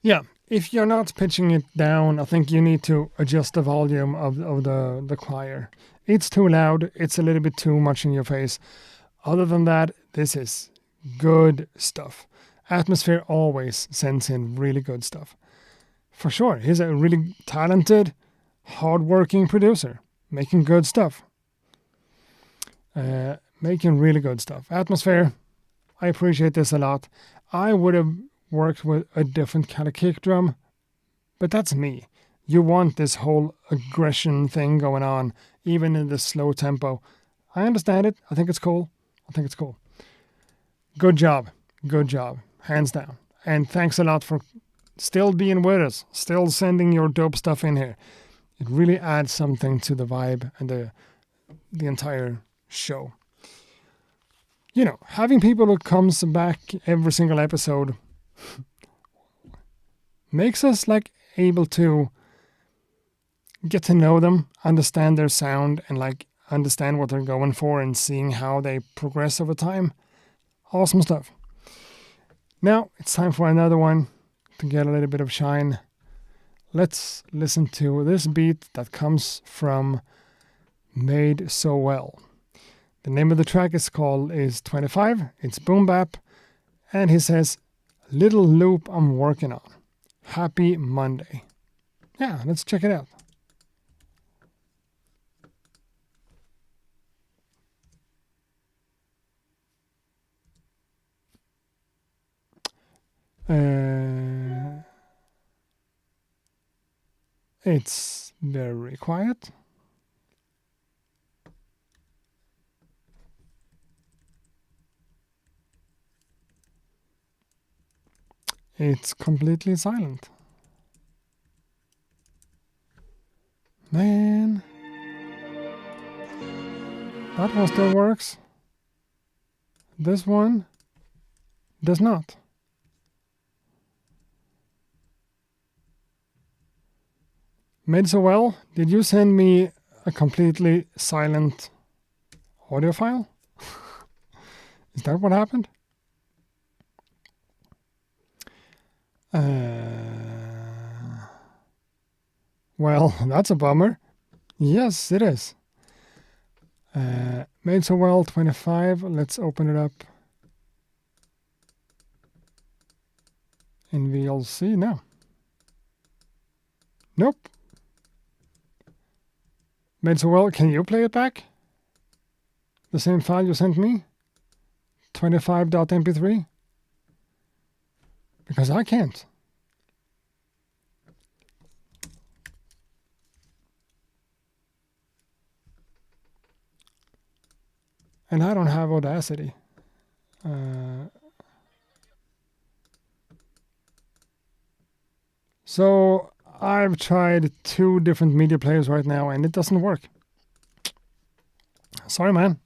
Yeah, if you're not pitching it down, I think you need to adjust the volume of the choir. It's too loud, it's a little bit too much in your face. Other than that, this is good stuff. Atmosphere always sends in really good stuff. For sure, he's a really talented, hard-working producer, making good stuff. Making really good stuff. Atmosphere, I appreciate this a lot. I would have worked with a different kind of kick drum, but that's me. You want this whole aggression thing going on, even in the slow tempo. I understand it. I think it's cool. Good job. Hands down. And thanks a lot for still being with us, still sending your dope stuff in here. It really adds something to the vibe and the entire show. Having people who comes back every single episode makes us able to get to know them, understand their sound, and understand what they're going for and seeing how they progress over time. Awesome stuff. Now it's time for another one to get a little bit of shine. Let's listen to this beat that comes from Made So Well. The name of the track is 25. It's boom bap, and he says, "Little loop I'm working on. Happy Monday." Yeah, let's check it out. It's very quiet. It's completely silent. Man. That one still works. This one does not. Made so well, did you send me a completely silent audio file? Is that what happened? Well, that's a bummer. Yes, it is. Made so well 25. Let's open it up in VLC now. Nope. Made so well. Can you play it back? The same file you sent me? 25.mp3? Because I can't. And I don't have Audacity. So I've tried 2 different media players right now and it doesn't work. Sorry, man.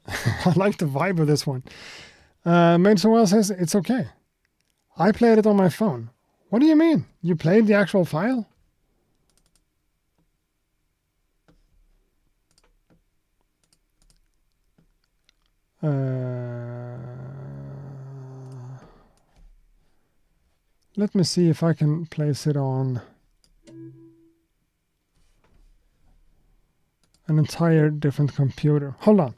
I like the vibe of this one. Made so well says it's okay. I played it on my phone. What do you mean? You played the actual file? Let me see if I can place it on an entire different computer. Hold on.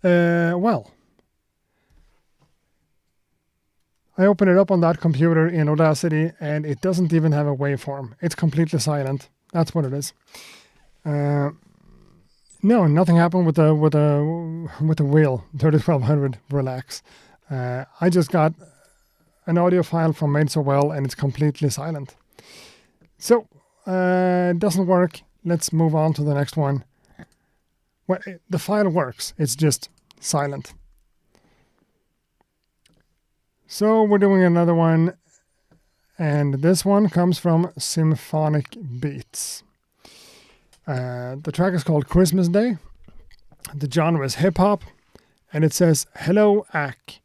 Well, I open it up on that computer in Audacity and it doesn't even have a waveform. It's completely silent. That's what it is. No, nothing happened with the wheel 3200 Relax. I just got an audio file from Made So Well and it's completely silent. So, it doesn't work. Let's move on to the next one. Well, the file works. It's just silent. So we're doing another one. And this one comes from Symphonic Beats. The track is called Christmas Day. The genre is hip-hop. And it says, "Hello, Ack.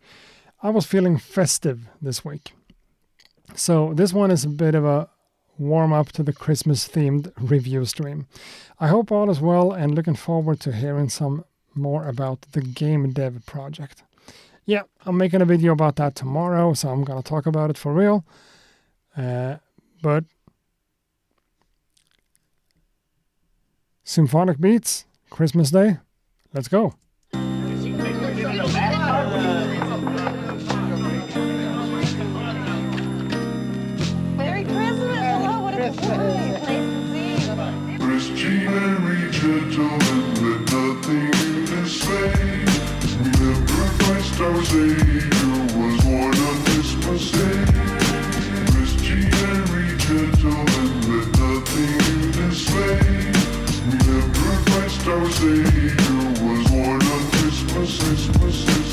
I was feeling festive this week." So this one is a bit of a warm-up to the Christmas-themed review stream. I hope all is well and looking forward to hearing some more about the game dev project. Yeah, I'm making a video about that tomorrow, so I'm going to talk about it for real. But Symphonic Beats, Christmas Day, let's go. Our Savior was born on Christmas Day. Christian and gentlemen, let nothing you dismay. Remember Christ our Savior was born on Christmas, Christmas.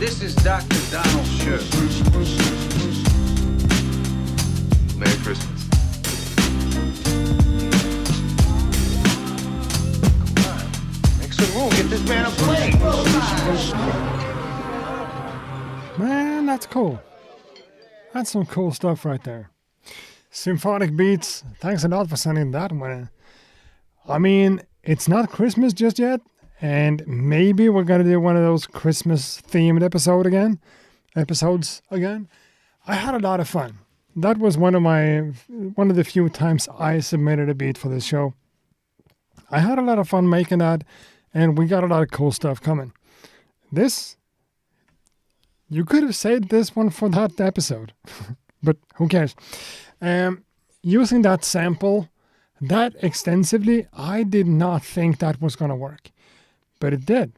This is Dr. Donald Scherf. Merry Christmas. Make some room. Get this man a plane. Man, that's cool. That's some cool stuff right there. Symphonic Beats, thanks a lot for sending that one in. I mean, it's not Christmas just yet, and maybe we're gonna do one of those Christmas themed episodes again. I had a lot of fun. That was one of the few times I submitted a beat for this show. I had a lot of fun making that, and we got a lot of cool stuff coming. You could have saved this one for that episode, but who cares? Using that sample that extensively, I did not think that was going to work, but it did.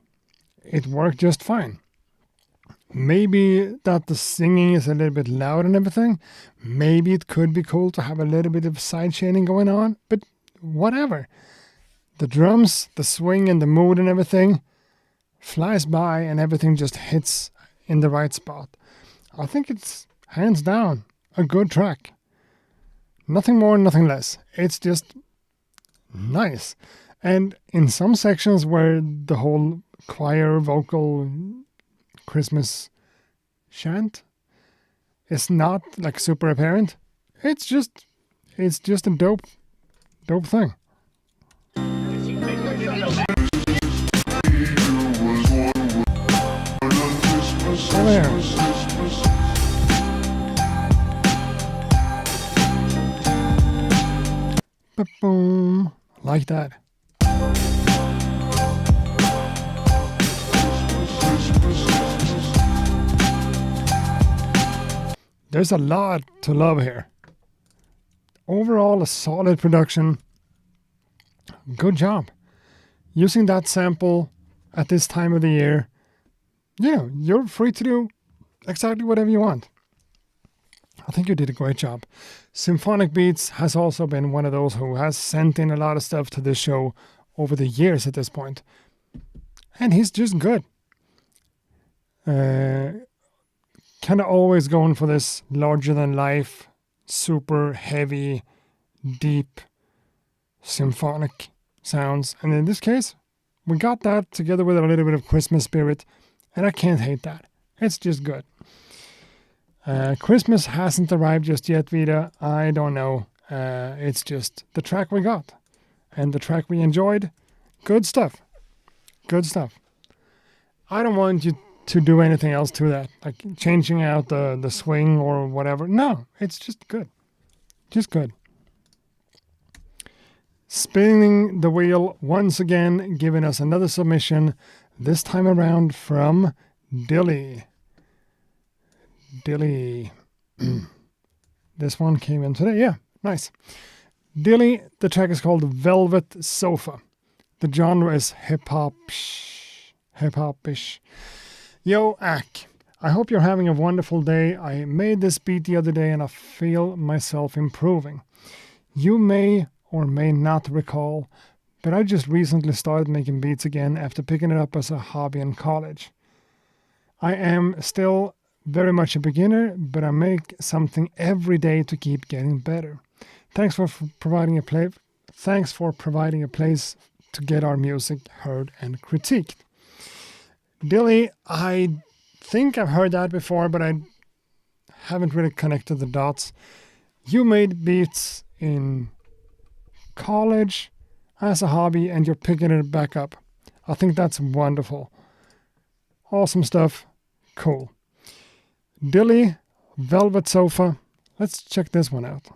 It worked just fine. Maybe that the singing is a little bit loud and everything. Maybe it could be cool to have a little bit of side chaining going on, but whatever. The drums, the swing and the mood and everything flies by and everything just hits in the right spot. I think it's hands down a good track. Nothing more, nothing less. It's just nice. And in some sections where the whole choir vocal Christmas chant is not like super apparent, it's just a dope thing. Oh, there. Boom, like that. There's a lot to love here. Overall, a solid production. Good job. Using that sample at this time of the year, you're free to do exactly whatever you want. I think you did a great job. Symphonic Beats has also been one of those who has sent in a lot of stuff to this show over the years at this point. And he's just good. Kind of always going for this larger than life, super heavy, deep, symphonic sounds. And in this case, we got that together with a little bit of Christmas spirit, and I can't hate that. It's just good. Christmas hasn't arrived just yet, Vida. I don't know. It's just the track we got. And the track we enjoyed. Good stuff. Good stuff. I don't want you to do anything else to that. Like changing out the swing or whatever. No, it's just good. Just good. Spinning the wheel once again, giving us another submission. This time around from Dilly. This one came in today. Yeah, nice. Dilly, the track is called Velvet Sofa. The genre is hip-hop-ish. Yo, Ack, I hope you're having a wonderful day. I made this beat the other day and I feel myself improving. You may or may not recall, but I just recently started making beats again after picking it up as a hobby in college. I am still very much a beginner, but I make something every day to keep getting better. Thanks for providing a place to get our music heard and critiqued. Dilly, I think I've heard that before, but I haven't really connected the dots. You made beats in college as a hobby and you're picking it back up. I think that's wonderful. Awesome stuff. Cool. Dilly, Velvet Sofa. Let's check this one out.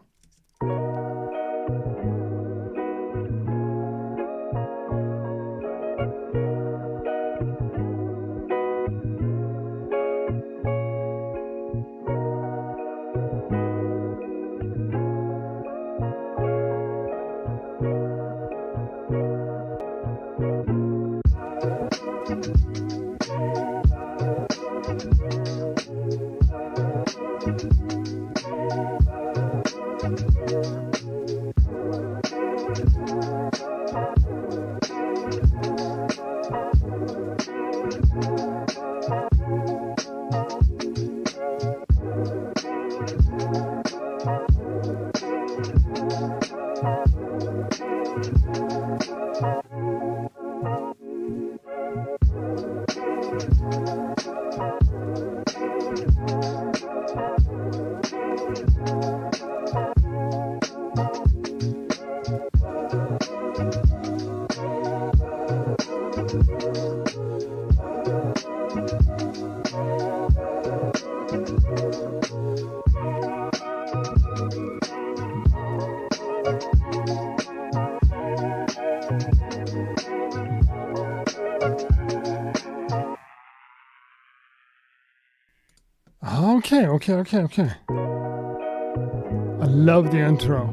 Okay. I love the intro.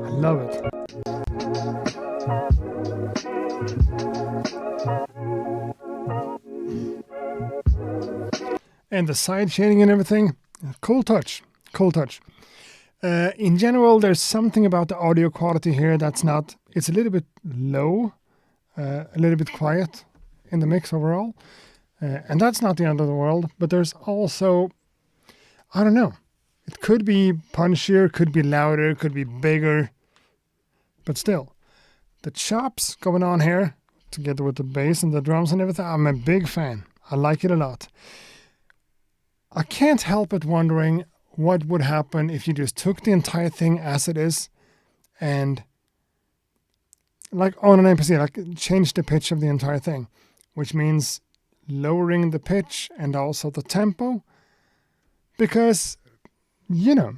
I love it. And the side shading and everything, cool touch. In general, there's something about the audio quality here that's not, it's a little bit low, a little bit quiet in the mix overall. And that's not the end of the world, but there's also, I don't know, it could be punchier, could be louder, could be bigger, but still, the chops going on here, together with the bass and the drums and everything, I'm a big fan. I like it a lot. I can't help but wondering what would happen if you just took the entire thing as it is and, like on an MPC, like change the pitch of the entire thing, which means lowering the pitch and also the tempo, because, you know,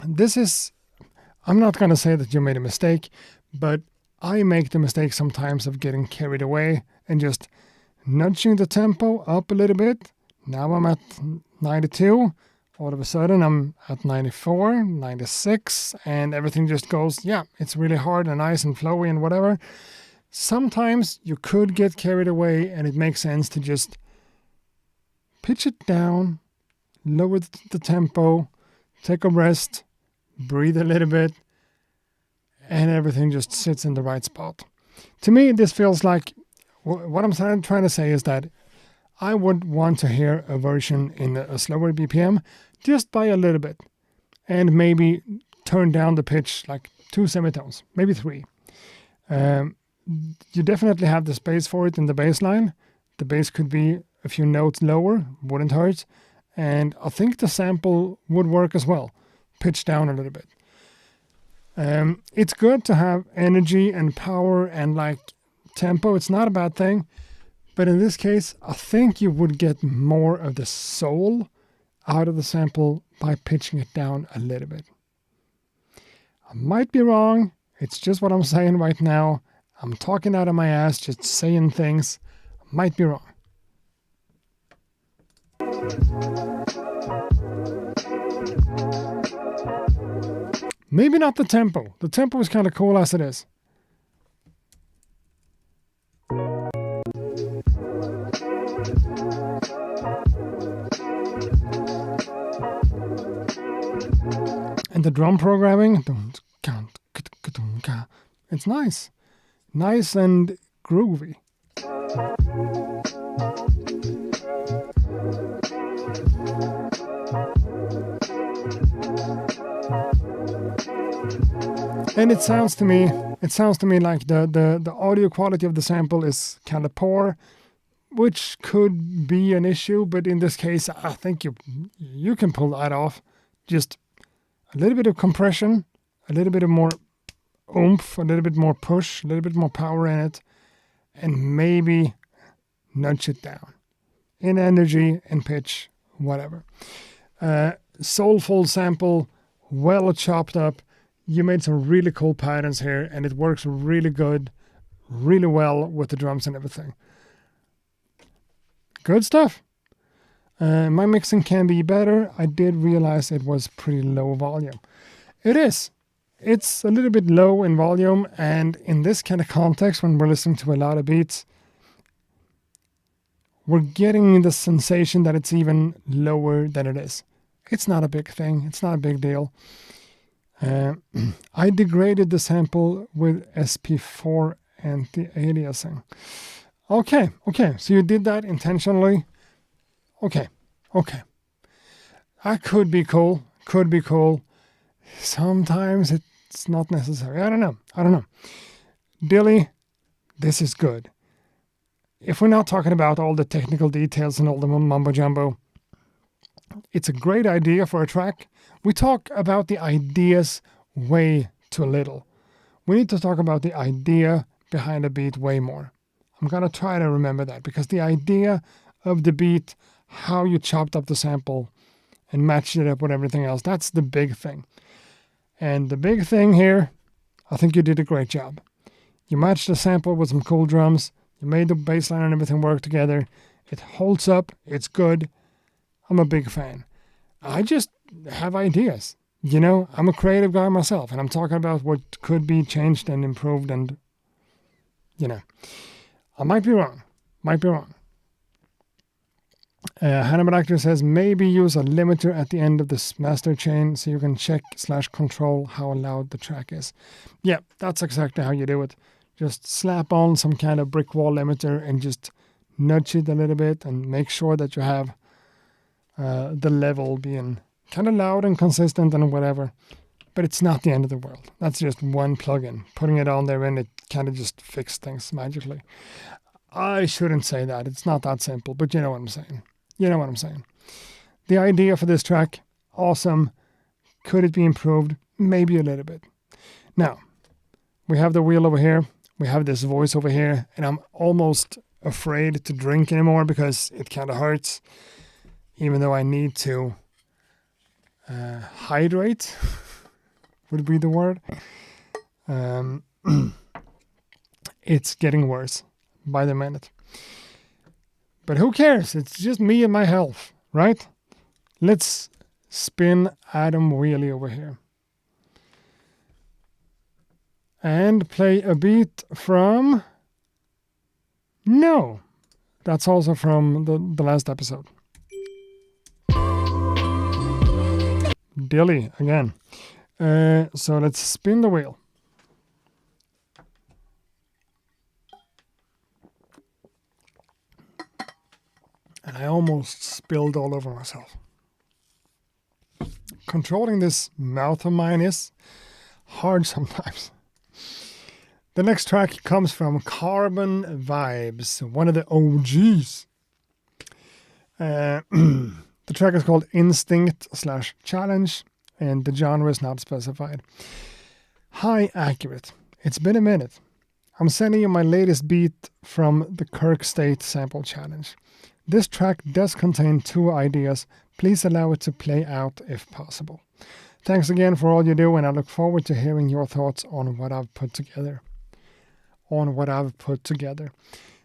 this is, I'm not going to say that you made a mistake, but I make the mistake sometimes of getting carried away and just nudging the tempo up a little bit. Now I'm at 92. All of a sudden I'm at 94, 96, and everything just goes, yeah, it's really hard and nice and flowy and whatever. Sometimes you could get carried away and it makes sense to just pitch it down, lower the tempo, take a rest, breathe a little bit, and everything just sits in the right spot. To me, this feels like, what I'm trying to say is that I would want to hear a version in a slower BPM just by a little bit, and maybe turn down the pitch like 2 semitones, maybe 3. You definitely have the space for it in the bass line. The bass could be a few notes lower, wouldn't hurt, and I think the sample would work as well, pitch down a little bit. It's good to have energy and power and like tempo. It's not a bad thing. But in this case, I think you would get more of the soul out of the sample by pitching it down a little bit. I might be wrong. It's just what I'm saying right now. I'm talking out of my ass, just saying things. I might be wrong. Maybe not the tempo. The tempo is kind of cool as it is. And the drum programming, it's nice. Nice and groovy. And it sounds to me like the audio quality of the sample is kind of poor, which could be an issue, but in this case, I think you can pull that off. Just a little bit of compression, a little bit of more oomph, a little bit more push, a little bit more power in it, and maybe nudge it down in energy, in pitch, whatever. Soulful sample, well chopped up. You made some really cool patterns here, and it works really good, really well with the drums and everything. Good stuff. My mixing can be better. I did realize it was pretty low volume. It is. It's a little bit low in volume, and in this kind of context, when we're listening to a lot of beats, we're getting the sensation that it's even lower than it is. It's not a big thing. It's not a big deal. I degraded the sample with SP4 anti-aliasing. Okay, so you did that intentionally. Okay. That could be cool. Sometimes it's not necessary. I don't know. Dilly, this is good. If we're not talking about all the technical details and all the mumbo jumbo, it's a great idea for a track. We talk about the ideas way too little. We need to talk about the idea behind a beat way more. I'm going to try to remember that, because the idea of the beat, how you chopped up the sample and matched it up with everything else, that's the big thing. And the big thing here, I think you did a great job. You matched the sample with some cool drums. You made the bass line and everything work together. It holds up. It's good. I'm a big fan. I just have ideas. You know, I'm a creative guy myself, and I'm talking about what could be changed and improved, and, you know, I might be wrong. Hannah Actor says, maybe use a limiter at the end of this master chain so you can check/control how loud the track is. Yeah, that's exactly how you do it. Just slap on some kind of brick wall limiter and just nudge it a little bit and make sure that you have the level being kind of loud and consistent and whatever. But it's not the end of the world. That's just one plugin. Putting it on there and it kind of just fixes things magically. I shouldn't say that. It's not that simple, but you know what I'm saying. The idea for this track, awesome. Could it be improved? Maybe a little bit. Now, we have the wheel over here. We have this voice over here, and I'm almost afraid to drink anymore because it kind of hurts, even though I need to hydrate, would be the word. It's getting worse by the minute. But who cares? It's just me and my health, right? Let's spin Adam Wheelie over here. And play a beat from... No, that's also from the last episode. Dilly again. So let's spin the wheel. And I almost spilled all over myself. Controlling this mouth of mine is hard sometimes. The next track comes from Carbon Vibes, one of the OGs. The track is called Instinct/Challenge, and the genre is not specified. Hi, Accurate. It's been a minute. I'm sending you my latest beat from the Kirk State Sample Challenge. This track does contain 2 ideas. Please allow it to play out if possible. Thanks again for all you do, and I look forward to hearing your thoughts on what I've put together.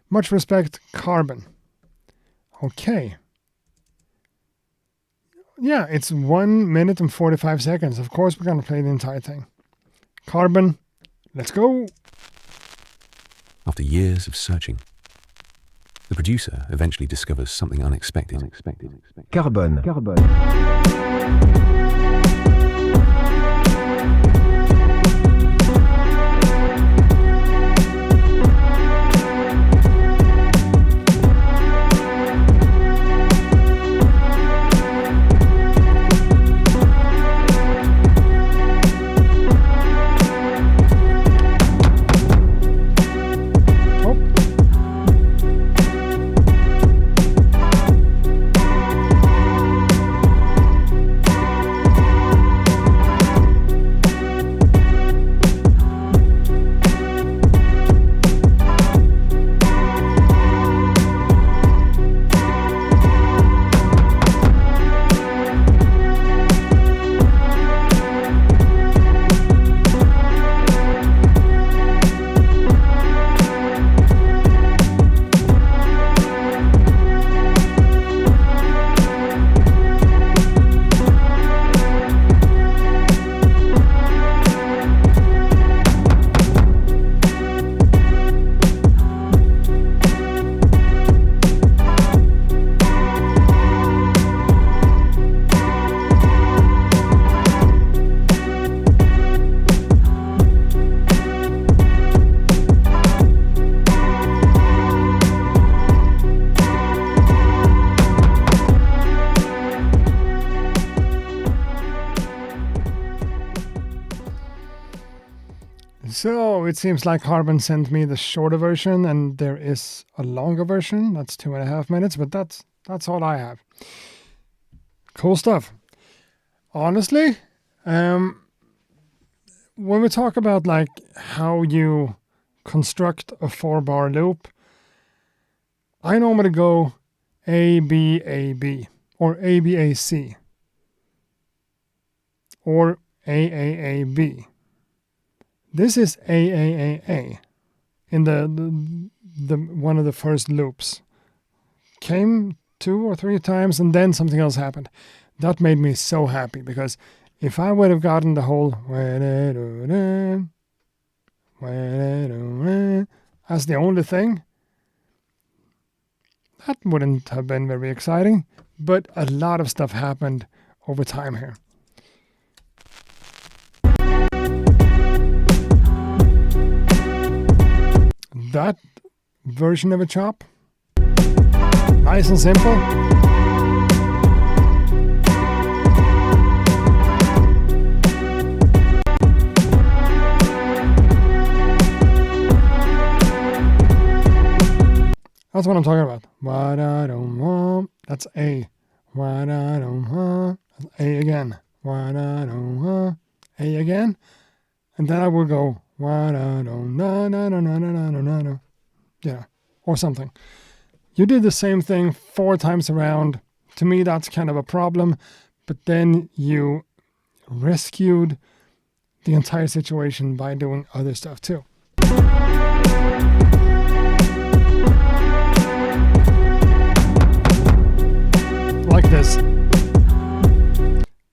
Much respect, Carbon. Okay. Yeah, it's 1 minute and 45 seconds. Of course, we're going to play the entire thing. Carbon, let's go. After years of searching, the producer eventually discovers something unexpected. Carbone. So it seems like Carbon sent me the shorter version, and there is a longer version. That's 2.5 minutes, but that's all I have. Cool stuff. Honestly, when we talk about like how you construct a 4-bar loop, I normally go A, B, A, B, or A, B, A, C, or A, A, A, B. This is A in the one of the first loops. Came 2 or 3 times and then something else happened. That made me so happy, because if I would have gotten the whole as the only thing, that wouldn't have been very exciting, but a lot of stuff happened over time here. That version of a chop, nice and simple. That's what I'm talking about. What I don't want. That's A. What I don't want. That's A again. What I don't want. A again. And then I will go. What I don't no no no no no no no no. Yeah. Or something. You did the same thing 4 times around. To me, that's kind of a problem. But then you rescued the entire situation by doing other stuff too. Like this.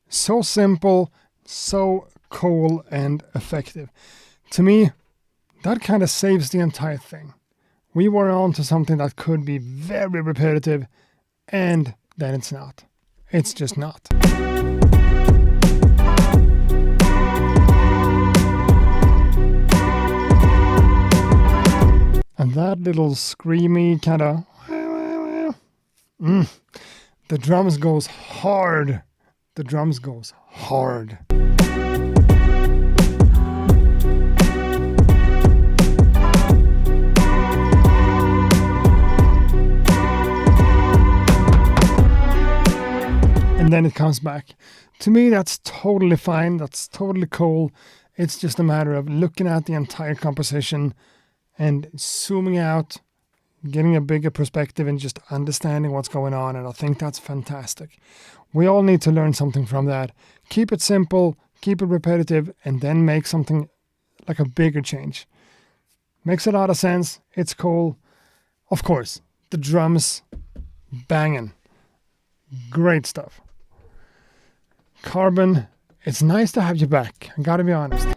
So simple, so cool and effective. To me, that kind of saves the entire thing. We were on to something that could be very repetitive, and then it's not. It's just not. And that little screamy kind of... The drums goes hard. The drums goes hard. And then it comes back. To me, that's totally fine. That's totally cool. It's just a matter of looking at the entire composition and zooming out, getting a bigger perspective and just understanding what's going on. And I think that's fantastic. We all need to learn something from that. Keep it simple, keep it repetitive, and then make something like a bigger change. Makes a lot of sense. It's cool. Of course, the drums, banging. Great stuff. Carbon, it's nice to have you back. I gotta be honest.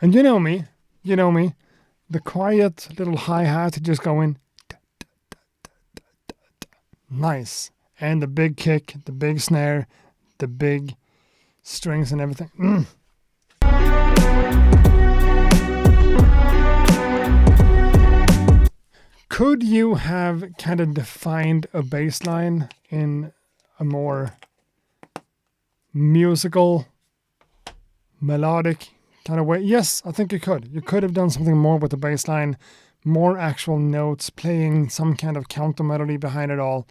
And you know me, the quiet little hi-hat just going nice. And the big kick, the big snare, the big strings and everything. Could you have kind of defined a bass line in a more musical, melodic kind of way? Yes, I think you could. You could have done something more with the bass line, more actual notes, playing some kind of counter melody behind it all.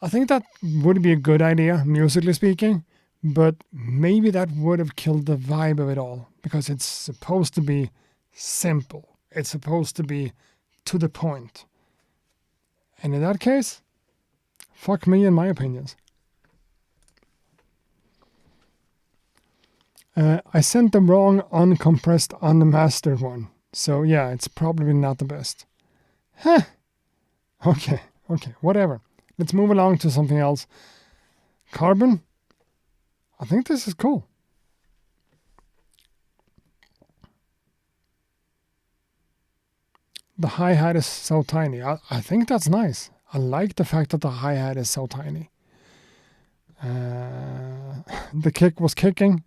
I think that would be a good idea, musically speaking, but maybe that would have killed the vibe of it all, because it's supposed to be simple. It's supposed to be to the point. And in that case, fuck me and my opinions. I sent the wrong uncompressed, unmastered one. So yeah, it's probably not the best. Huh. Okay, whatever. Let's move along to something else. Carbon. I think this is cool. The hi-hat is so tiny. I think that's nice. I like the fact that the hi-hat is so tiny. The kick was kicking.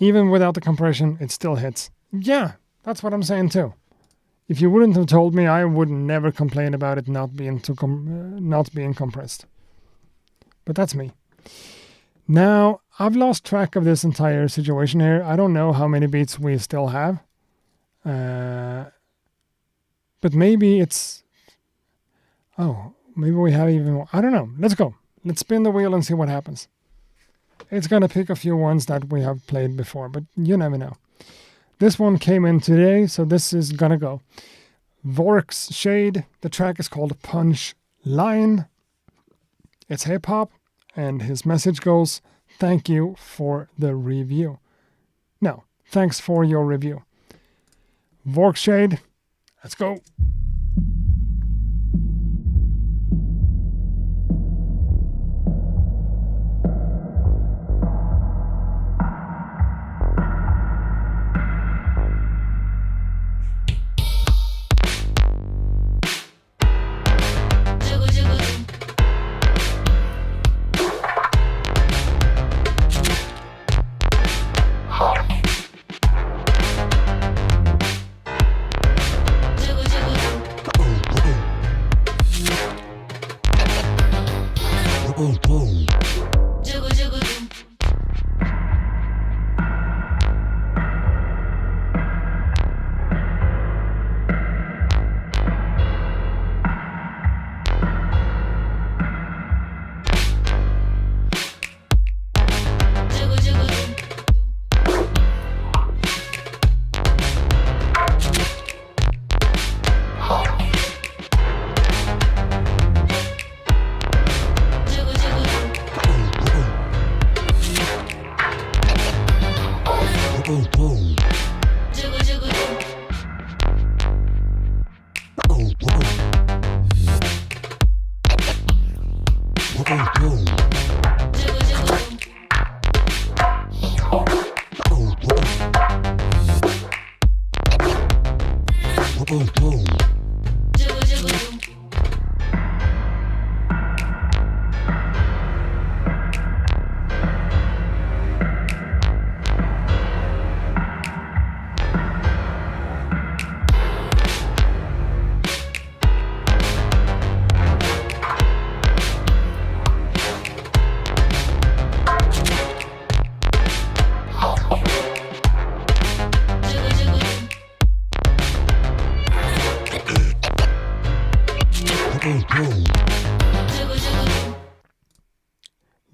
Even without the compression, it still hits. Yeah, that's what I'm saying too. If you wouldn't have told me, I would never complain about it not being compressed. But that's me. Now, I've lost track of this entire situation here. I don't know how many beats we still have. But maybe it's... Oh, maybe we have even more. I don't know. Let's go. Let's spin the wheel and see what happens. It's going to pick a few ones that we have played before, but you never know. This one came in today, so this is going to go. Vork's Shade. The track is called Punch line. It's hip hop, and his message goes, "Thank you for the review." No, thanks for your review. Vorkshade, let's go.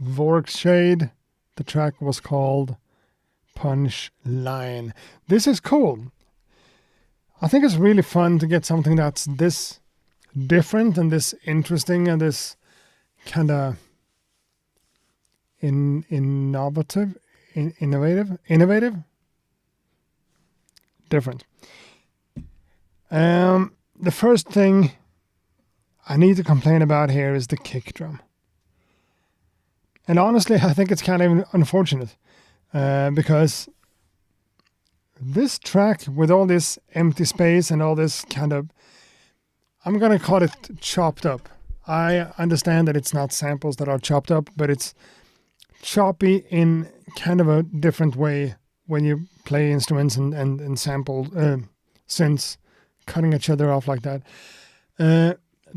Vorkshade. The track was called Punch Line. This is cool. I think it's really fun to get something that's this different and this interesting and this kind of innovative, different. The first thing I need to complain about here is the kick drum. And honestly, I think it's kind of unfortunate because this track with all this empty space and all this kind of, I'm going to call it chopped up. I understand that it's not samples that are chopped up, but it's choppy in kind of a different way when you play instruments and sample synths, cutting each other off like that.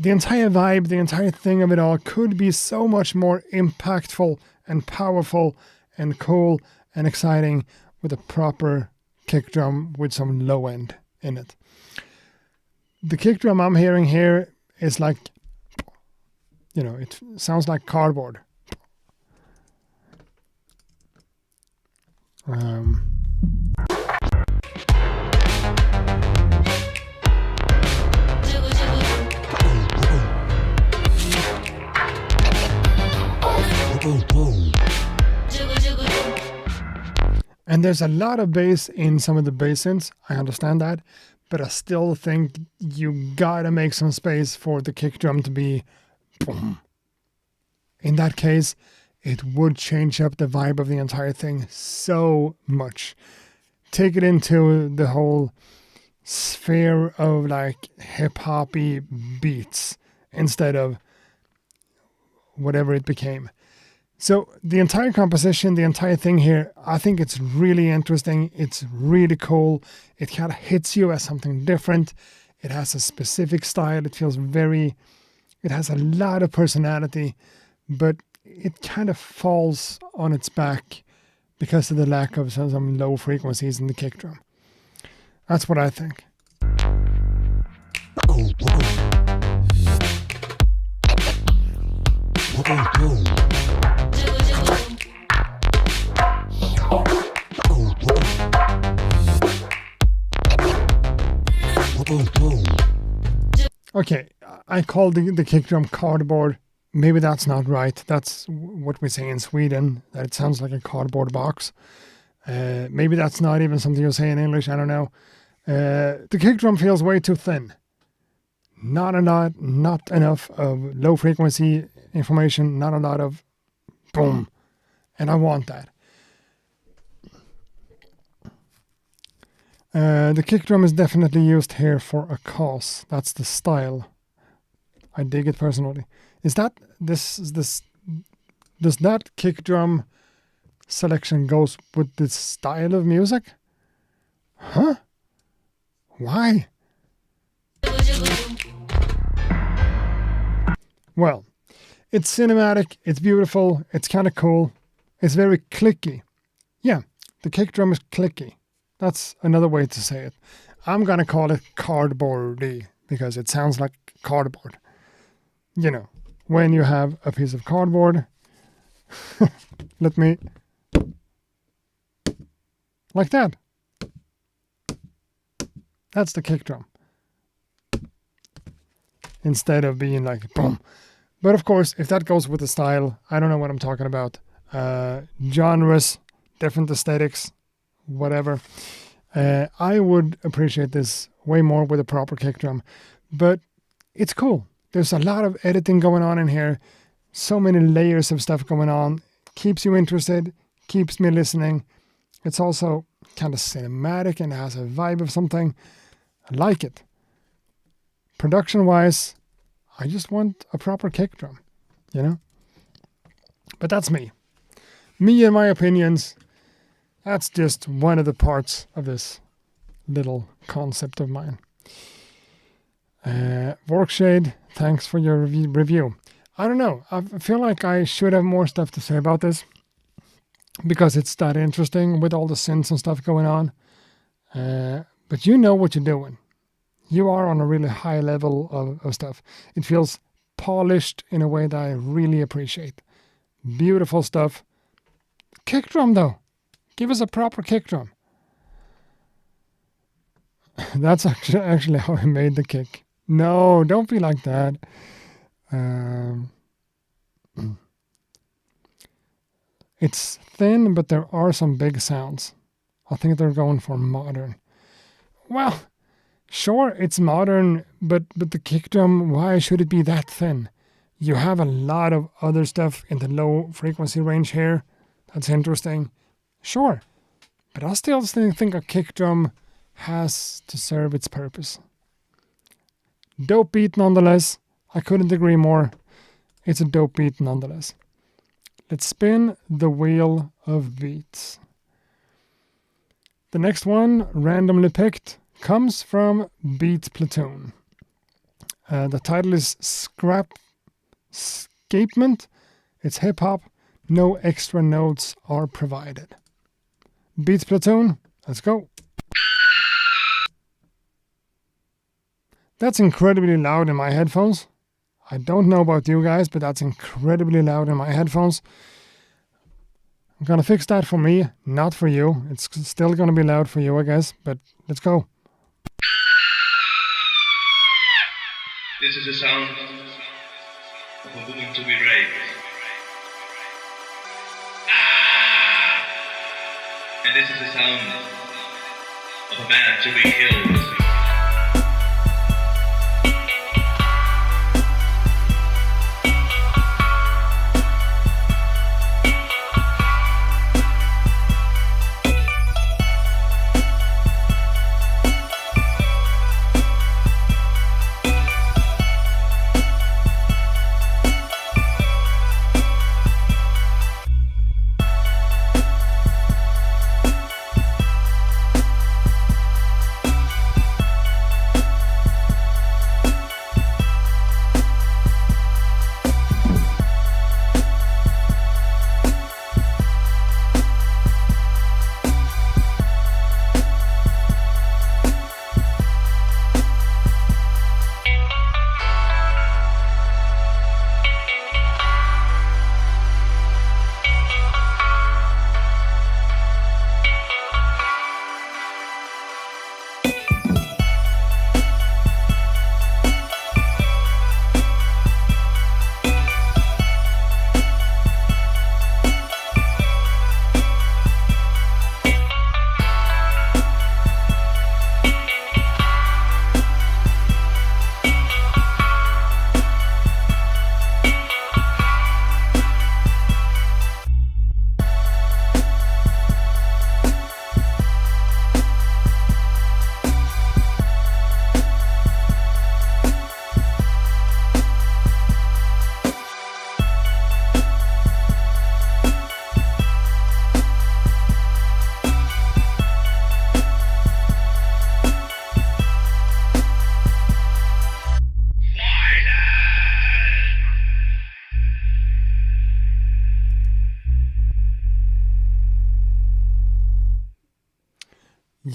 The entire vibe, the entire thing of it all could be so much more impactful and powerful and cool and exciting with a proper kick drum with some low end in it. The kick drum I'm hearing here is like, it sounds like cardboard. And there's a lot of bass in some of the bass synths, I understand that, but I still think you gotta make some space for the kick drum to be boom. In that case, it would change up the vibe of the entire thing so much. Take it into the whole sphere of like hip-hoppy beats instead of whatever it became. So the entire composition, the entire thing here, I think it's really interesting. It's really cool. It kind of hits you as something different. It has a specific style. It has a lot of personality, but it kind of falls on its back because of the lack of some low frequencies in the kick drum. That's what I think. Okay, I call the kick drum cardboard. Maybe that's not right. That's what we say in Sweden, that it sounds like a cardboard box. Maybe that's not even something you say in English. I don't know. The kick drum feels way too thin. Not enough of low frequency information, not a lot of boom. And I want that. The kick drum is definitely used here for a cause. That's the style. I dig it personally. Is that does that kick drum selection goes with this style of music? Huh? Why? Well, it's cinematic, it's beautiful, it's kind of cool, it's very clicky. Yeah, the kick drum is clicky. That's another way to say it. I'm gonna call it cardboardy because it sounds like cardboard. You know, when you have a piece of cardboard, let me, like that. That's the kick drum. Instead of being like boom. But of course, if that goes with the style, I don't know what I'm talking about. Genres, different aesthetics, whatever. I would appreciate this way more with a proper kick drum. But it's cool. There's a lot of editing going on in here. So many layers of stuff going on. Keeps you interested, keeps me listening. It's also kind of cinematic and has a vibe of something. I like it. Production-wise, I just want a proper kick drum, you know? But that's me. Me and my opinions. That's just one of the parts of this little concept of mine. Vorkshade, thanks for your review. I don't know. I feel like I should have more stuff to say about this because it's that interesting with all the synths and stuff going on. But you know what you're doing. You are on a really high level of stuff. It feels polished in a way that I really appreciate. Beautiful stuff. Kick drum, though. Give us a proper kick drum. That's actually how I made the kick. No, don't be like that. It's thin, but there are some big sounds. I think they're going for modern. Well, sure, it's modern, but the kick drum, why should it be that thin? You have a lot of other stuff in the low frequency range here. That's interesting. Sure, but I still think a kick drum has to serve its purpose. Dope beat nonetheless. I couldn't agree more. It's a dope beat nonetheless. Let's spin the wheel of beats. The next one, randomly picked, comes from Beat Platoon. The title is Scapement. It's hip-hop. No extra notes are provided. Beat Platoon, let's go. That's incredibly loud in my headphones. I don't know about you guys, but that's incredibly loud in my headphones. I'm gonna fix that for me, not for you. It's still gonna be loud for you, I guess, but let's go. This is the sound of a woman to be raped. And this is the sound of a man to be killed.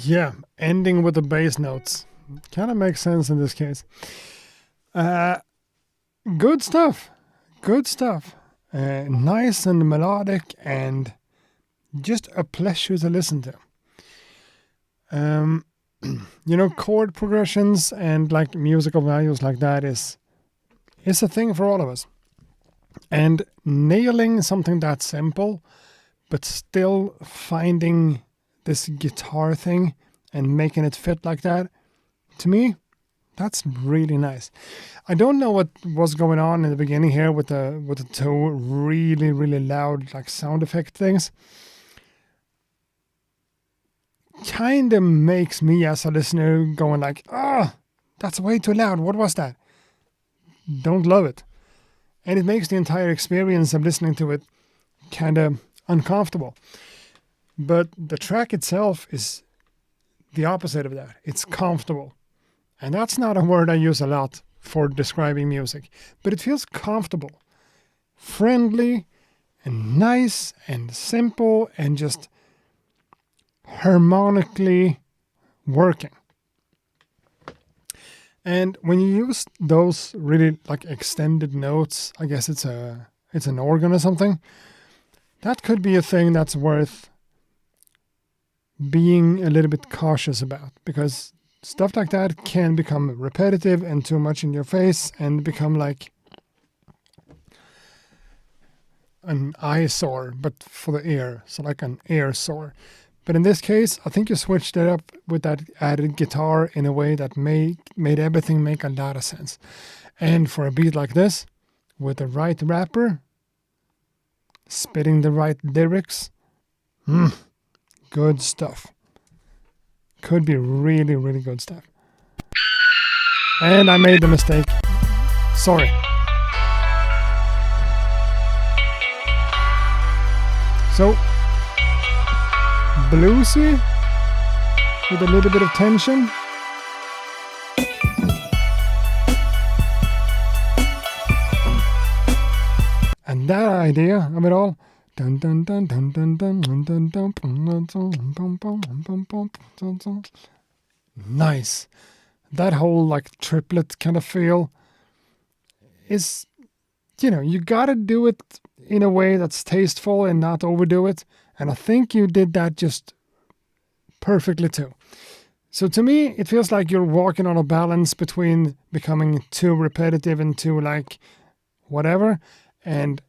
Yeah, ending with the bass notes. Kind of makes sense in this case. Good stuff. Good stuff. Nice and melodic and just a pleasure to listen to. Chord progressions and like musical values like that is a thing for all of us. And nailing something that simple, but still finding this guitar thing and making it fit like that, to me, that's really nice. I don't know what was going on in the beginning here with the two really, really loud like sound effect things. Kind of makes me as a listener going like, that's way too loud. What was that? Don't love it. And it makes the entire experience of listening to it kind of uncomfortable. But the track itself is the opposite of that. It's comfortable. And that's not a word I use a lot for describing music. But it feels comfortable, friendly, and nice, and simple, and just harmonically working. And when you use those really like extended notes, I guess it's an organ or something, that could be a thing that's worth being a little bit cautious about, because stuff like that can become repetitive and too much in your face and become like an eyesore, but for the ear, so like an ear sore. But in this case, I think you switched it up with that added guitar in a way that made everything make a lot of sense. And for a beat like this, with the right rapper, spitting the right lyrics, good stuff. Could be really, really good stuff. And I made the mistake. Sorry. So, bluesy with a little bit of tension. And that idea of it all, dun dun dun dun dun dun dun dun dun dun, nice. That whole like triplet kind of feel is, you gotta do it in a way that's tasteful and not overdo it. And I think you did that just perfectly too. So to me, it feels like you're walking on a balance between becoming too repetitive and too like whatever. And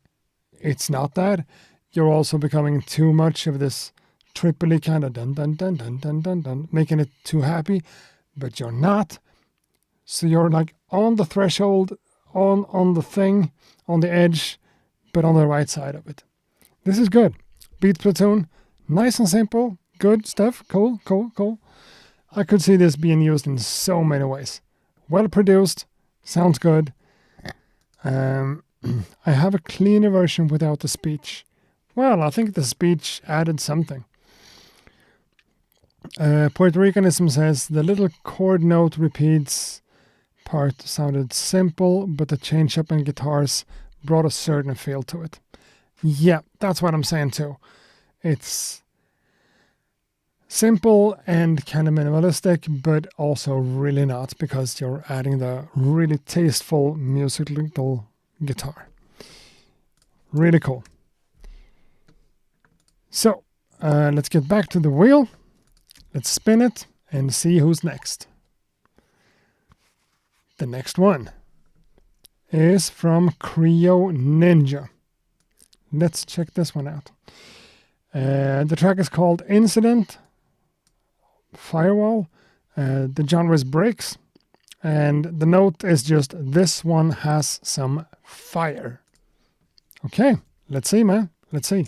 it's not that. You're also becoming too much of this triply kind of dun dun dun dun dun dun dun, making it too happy, but you're not. So you're like on the threshold, on the thing, on the edge, but on the right side of it. This is good. Beat Platoon, nice and simple, good stuff, cool. I could see this being used in so many ways. Well produced, sounds good. I have a cleaner version without the speech. Well, I think the speech added something. Puerto Ricanism says, the little chord note repeats part sounded simple, but the change up in guitars brought a certain feel to it. Yeah, that's what I'm saying too. It's simple and kind of minimalistic, but also really not, because you're adding the really tasteful musical guitar. Really cool. So, let's get back to the wheel. Let's spin it and see who's next. The next one is from Creo Ninja. Let's check this one out. The track is called Incident, Firewall. The genre is breaks. And the note is just, this one has some fire. Okay, let's see, man. Let's see.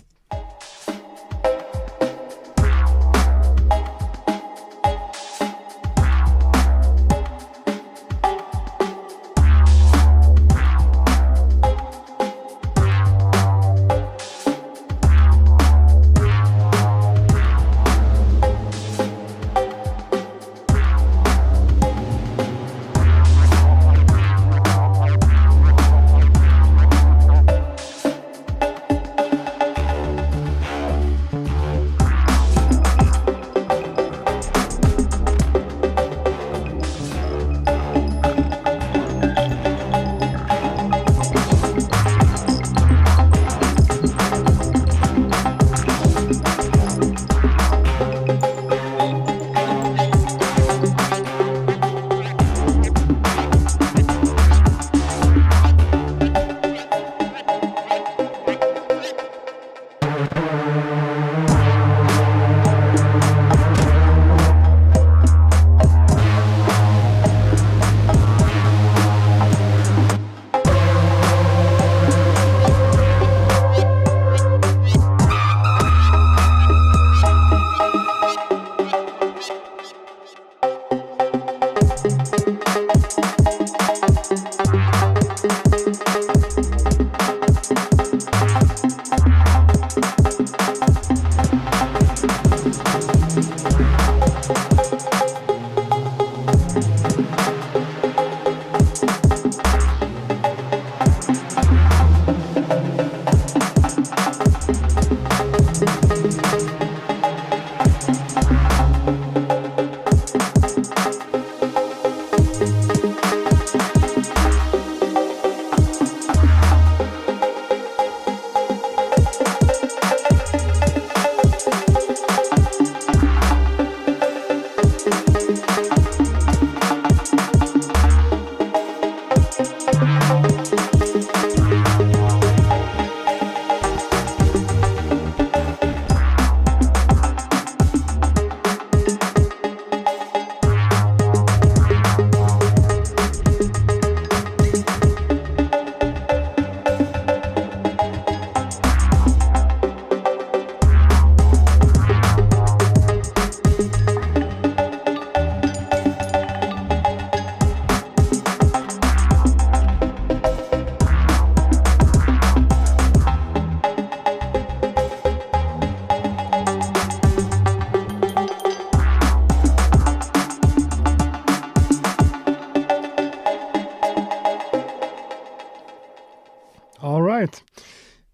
All right.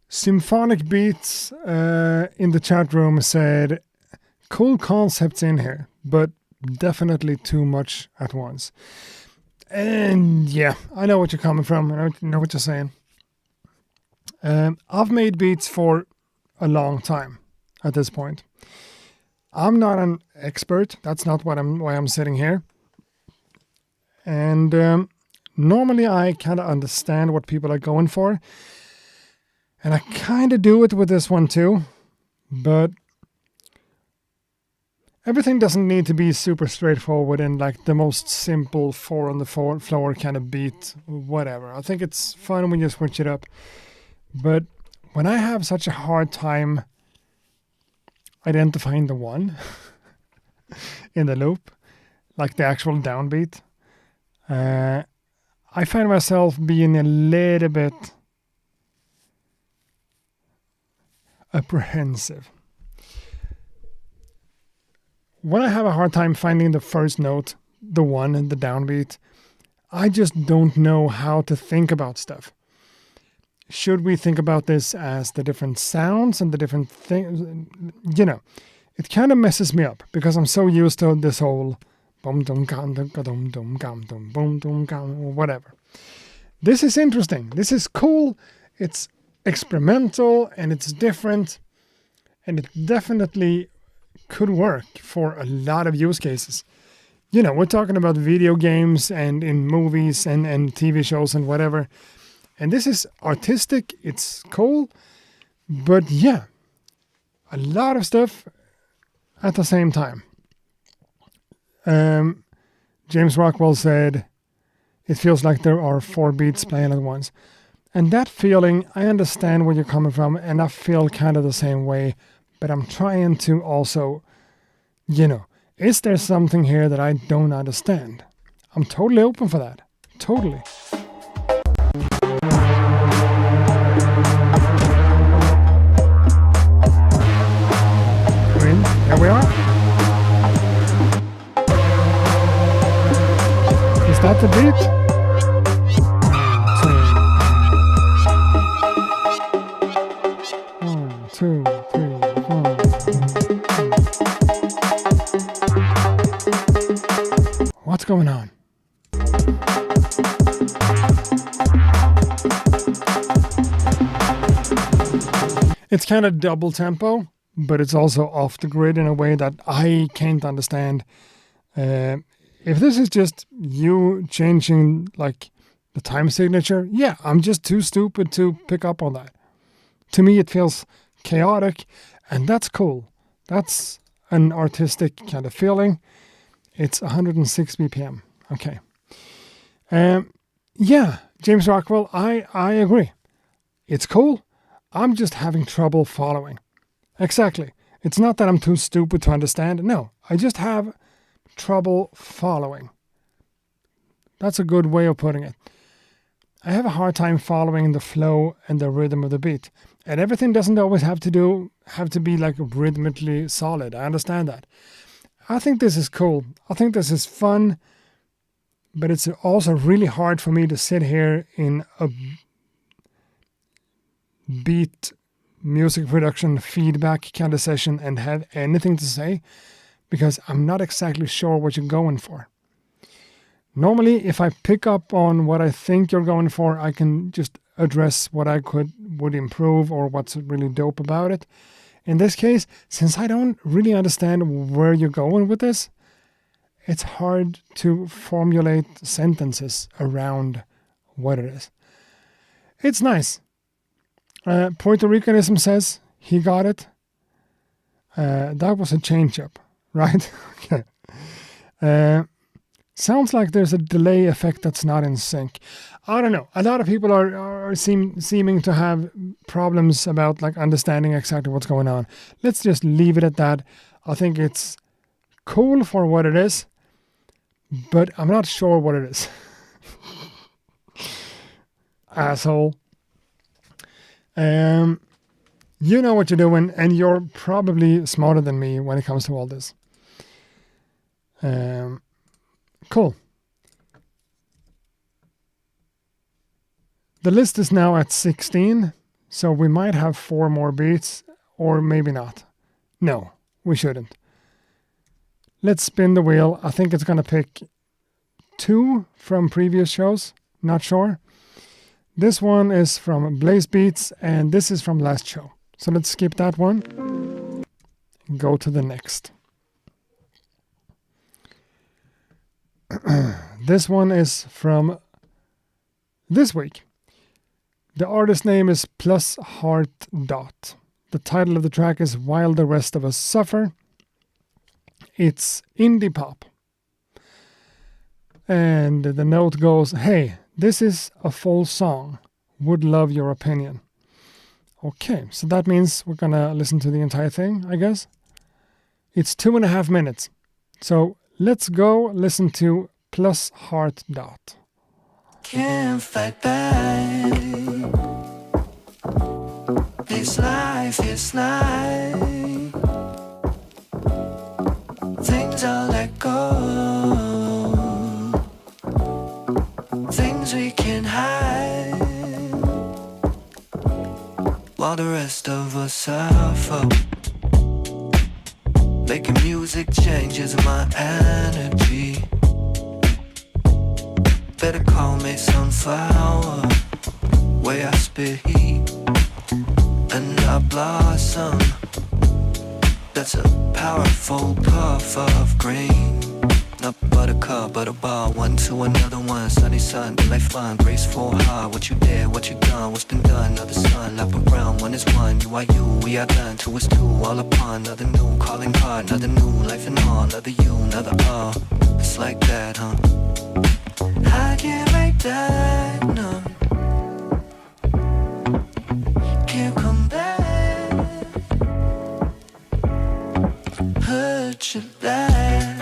Symphonic Beats in the chat room said, cool concepts in here, but definitely too much at once. And yeah, I know what you're coming from. I know what you're saying. I've made beats for a long time at this point. I'm not an expert. That's not why I'm sitting here. And normally I kind of understand what people are going for. And I kind of do it with this one too. But everything doesn't need to be super straightforward and like the most simple 4 on the floor kind of beat, whatever. I think it's fun when you switch it up. But when I have such a hard time identifying the one in the loop, like the actual downbeat, I find myself being a little bit apprehensive. When I have a hard time finding the first note, the one and the downbeat, I just don't know how to think about stuff. Should we think about this as the different sounds and the different things? You know, it kind of messes me up because I'm so used to this whole boom dum gum dum dum dum gum dum boom dum gum whatever. This is interesting. This is cool. It's experimental and it's different, and it definitely could work for a lot of use cases. You know, we're talking about video games and in movies and TV shows and whatever. And this is artistic, it's cool, but yeah, a lot of stuff at the same time. James Rockwell said, it feels like there are 4 beats playing at once. And that feeling, I understand where you're coming from, and I feel kind of the same way, but I'm trying to also, you know, is there something here that I don't understand? I'm totally open for that. Totally. Here we are. Is that the beat? 2, 3, 4. What's going on? It's kind of double tempo, but it's also off the grid in a way that I can't understand. If this is just you changing like the time signature, yeah, I'm just too stupid to pick up on that. To me, it feels chaotic, and that's cool. That's an artistic kind of feeling. It's 106 BPM. Okay. Yeah, James Rockwell, I agree. It's cool. I'm just having trouble following. Exactly. It's not that I'm too stupid to understand. No, I just have trouble following. That's a good way of putting it. I have a hard time following the flow and the rhythm of the beat. And everything doesn't always have to be like rhythmically solid. I understand that. I think this is cool. I think this is fun, but it's also really hard for me to sit here in a beat music production feedback kind of session and have anything to say, because I'm not exactly sure what you're going for. Normally, if I pick up on what I think you're going for, I can just address what I would improve or what's really dope about it. In this case, since I don't really understand where you're going with this, it's hard to formulate sentences around what it is. It's nice. Puerto Ricanism says he got it. That was a change-up, right? Okay. Sounds like there's a delay effect that's not in sync. I don't know. A lot of people are seeming to have problems about like understanding exactly what's going on. Let's just leave it at that. I think it's cool for what it is, but I'm not sure what it is. Asshole. You know what you're doing, and you're probably smarter than me when it comes to all this. Cool. The list is now at 16, so we might have 4 more beats, or maybe not. No, we shouldn't. Let's spin the wheel. I think it's going to pick 2 from previous shows. Not sure. This one is from Blaze Beats, and this is from last show. So let's skip that one. Go to the next. This one is from this week. The artist name is Plus Heart Dot. The title of the track is While the Rest of Us Suffer. It's indie pop. And the note goes, hey, this is a full song. Would love your opinion. Okay, so that means we're gonna listen to the entire thing, I guess. It's 2.5 minutes. So let's go listen to Plus Heart Dot. Can't fight back. This life is like things I'll let go, things we can hide, while the rest of us suffer. Making music changes my energy. Better call me sunflower, way I spit heat and I blossom. That's a powerful puff of green. Not buttercup, butterball, one to another one. Sunny sun, life fun, graceful heart. What you did, what you done, what's been done. Another sun, lap around, one is one. You are you, we are done, two is two. All upon, another new, calling hard. Another new, life and all, another you, another all. It's like that, huh? I can't make that, no. Can't come back. Hurt you bad.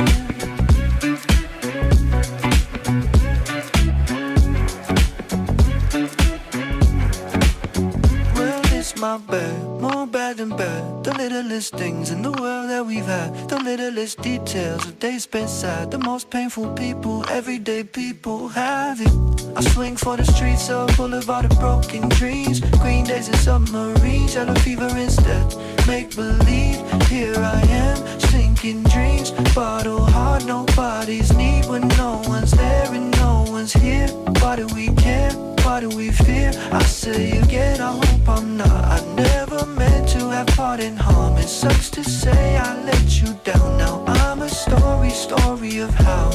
Well, it's my bad, more bad than bad. The littlest things in the world that we've had, the littlest details of days spent sad. The most painful people, everyday people have it. I swing for the streets of Boulevard of broken dreams. Green days and submarines, yellow fever instead. Make believe, here I am, sinking dreams. Bottle heart, nobody's need when no one's there and no one's here. Why do we care? Why do we fear? I say again, I hope I'm not. I never meant to have part in harm. It sucks to say I let you down. Now I'm a story of how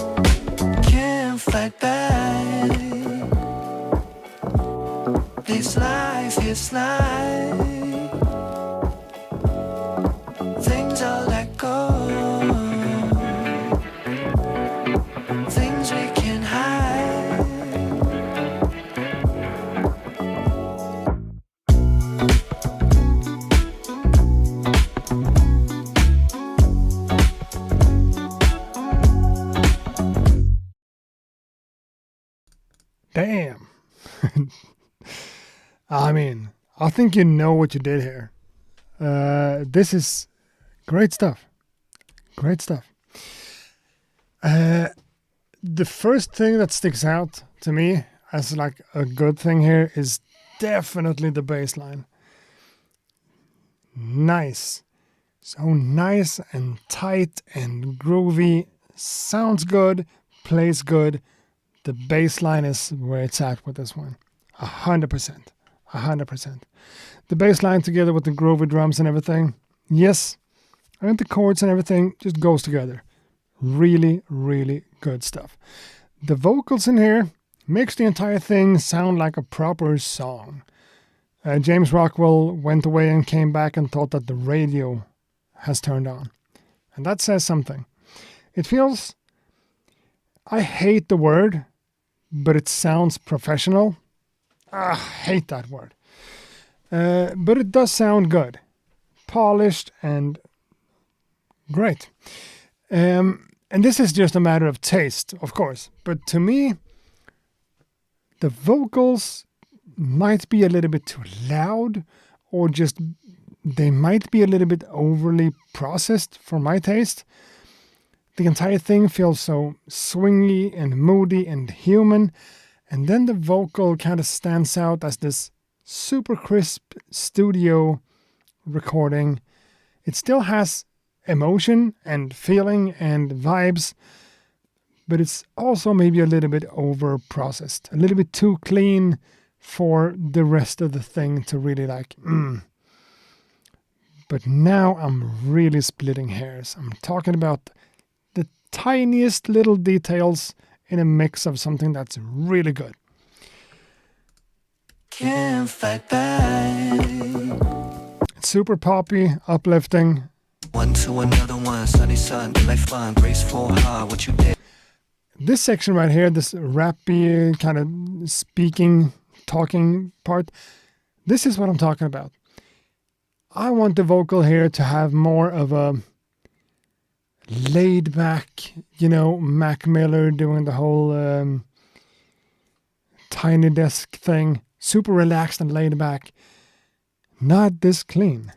can't fight back. This life is like things I let go, things we can hide. Damn. I mean, I think you know what you did here. This is great stuff. Great stuff. The first thing that sticks out to me as like a good thing here is definitely the bass line. Nice. So nice and tight and groovy. Sounds good. Plays good. The bass line is where it's at with this one. 100%. 100%. The bass line together with the groovy drums and everything. Yes. And the chords and everything just goes together. Really, really good stuff. The vocals in here makes the entire thing sound like a proper song. James Rockwell went away and came back and thought that the radio has turned on. And that says something. It feels, I hate the word, but it sounds professional. I hate that word. But it does sound good. Polished and great. And this is just a matter of taste, of course. But to me, the vocals might be a little bit too loud, or just they might be a little bit overly processed for my taste. The entire thing feels so swingy and moody and human, and then the vocal kind of stands out as this super crisp studio recording. It still has emotion and feeling and vibes, but it's also maybe a little bit over processed, a little bit too clean for the rest of the thing to really like. But now I'm really splitting hairs. I'm talking about the tiniest little details in a mix of something that's really good. Can't fight back. It's super poppy, uplifting. One to another one, sunny sun, life fun, graceful, hard, what you did. This section right here, this rappy kind of speaking, talking part, this is what I'm talking about. I want the vocal here to have more of a laid back, Mac Miller doing the whole tiny desk thing, super relaxed and laid back. Not this clean.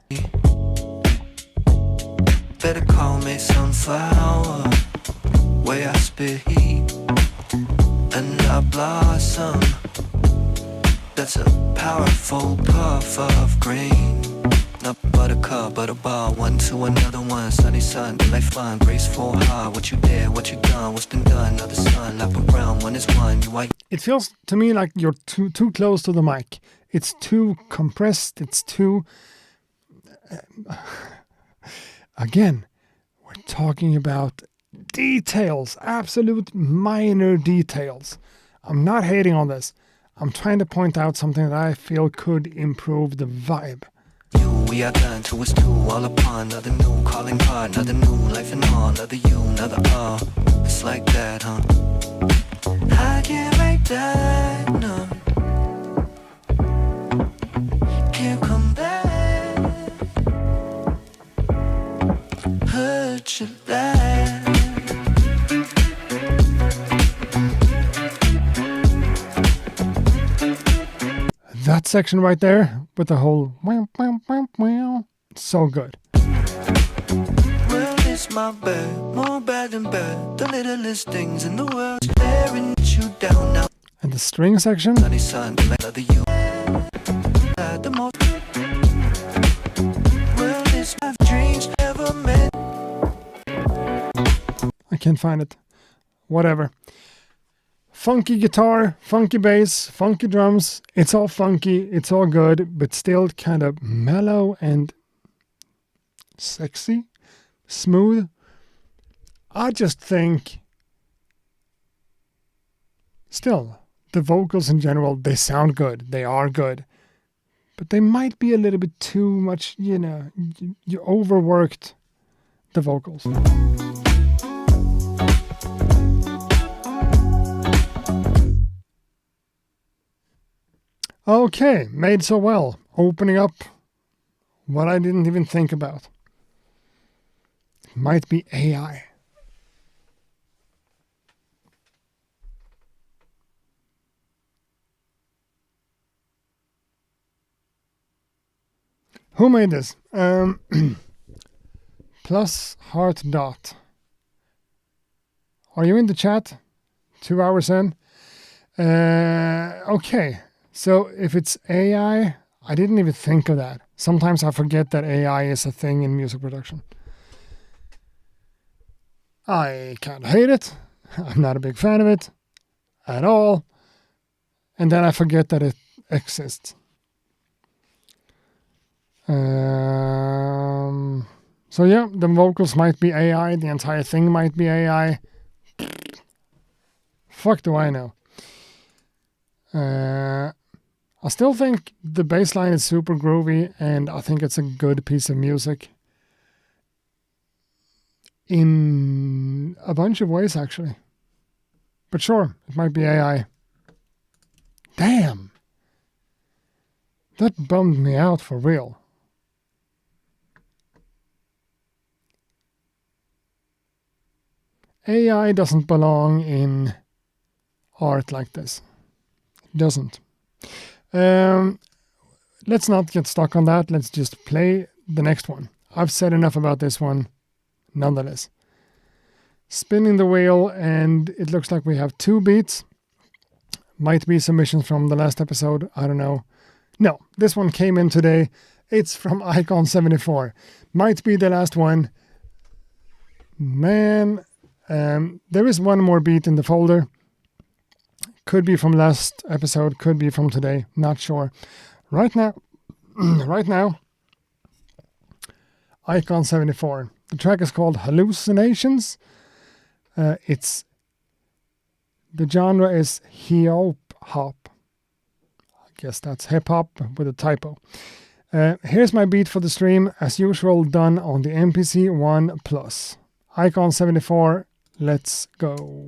Better call me sunflower, way I spit heat, and I blossom. That's a powerful puff of green. Not buttercup, butterball, one to another one, sunny sun, life fun, graceful, hard. What you did, what you done, what's been done, another sun, lap around, one is one, you white. It feels to me like you're too close to the mic. It's too compressed, it's too... Again, we're talking about details, absolute minor details. I'm not hating on this. I'm trying to point out something that I feel could improve the vibe. You, we are done, two is two, all upon, another new, calling part, another new, life and all, another you, another all. It's like that, huh? I can't write that, no. Can't come back. Hurt you that. That section right there with the whole wow, so good. Well, it's my bad, more bad than bad. The littlest things in the world staring at you down now. And the string section. Sunny sun, another you. The most. Well, it's my dreams never met. I can't find it. Whatever. Funky guitar, funky bass, funky drums. It's all funky, it's all good, but still kind of mellow and sexy, smooth. I just think, still, the vocals in general, they sound good, they are good. But they might be a little bit too much, you overworked the vocals. Okay, made so well. Opening up what I didn't even think about. It might be AI. Who made this? Plus heart dot. Are you in the chat? 2 hours in? Okay. So if it's AI, I didn't even think of that. Sometimes I forget that AI is a thing in music production. I can't hate it. I'm not a big fan of it at all. And then I forget that it exists. So yeah, the vocals might be AI. The entire thing might be AI. Fuck do I know. I still think the bass line is super groovy, and I think it's a good piece of music in a bunch of ways, actually. But sure, it might be AI. Damn! That bummed me out for real. AI doesn't belong in art like this. It doesn't. Let's not get stuck on that. Let's just play the next one. I've said enough about this one, nonetheless. Spinning the wheel, and it looks like we have 2 beats. Might be submissions from the last episode. I don't know. No, this one came in today. It's from Icon74. Might be the last one. Man, there is one more beat in the folder. Could be from last episode, could be from today, not sure. Right now, Icon74. The track is called Hallucinations. The genre is hip-hop. I guess that's hip-hop with a typo. Here's my beat for the stream, as usual, done on the MPC 1 Plus. Icon74, let's go.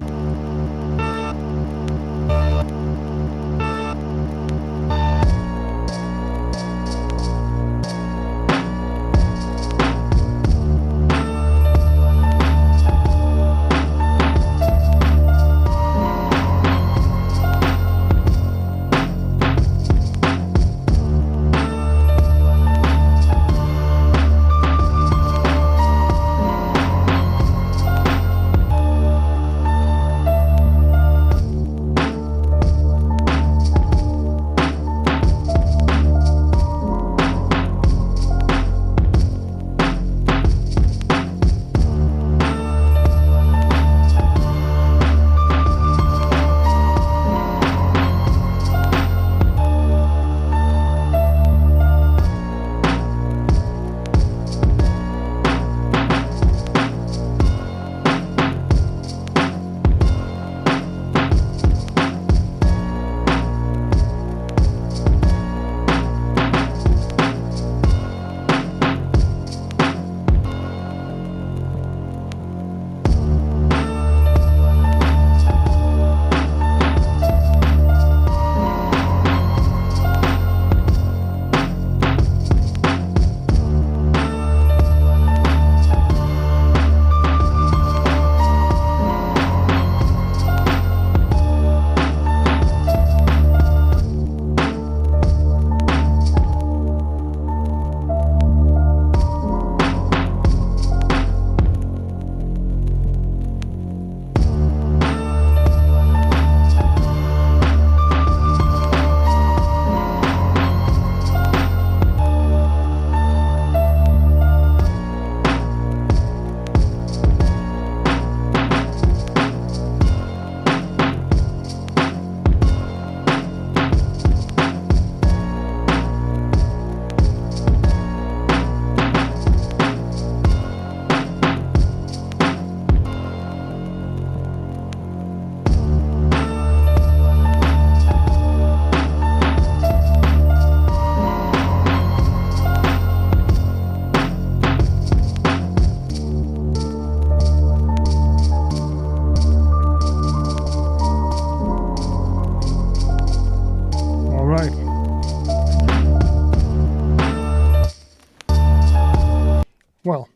Well,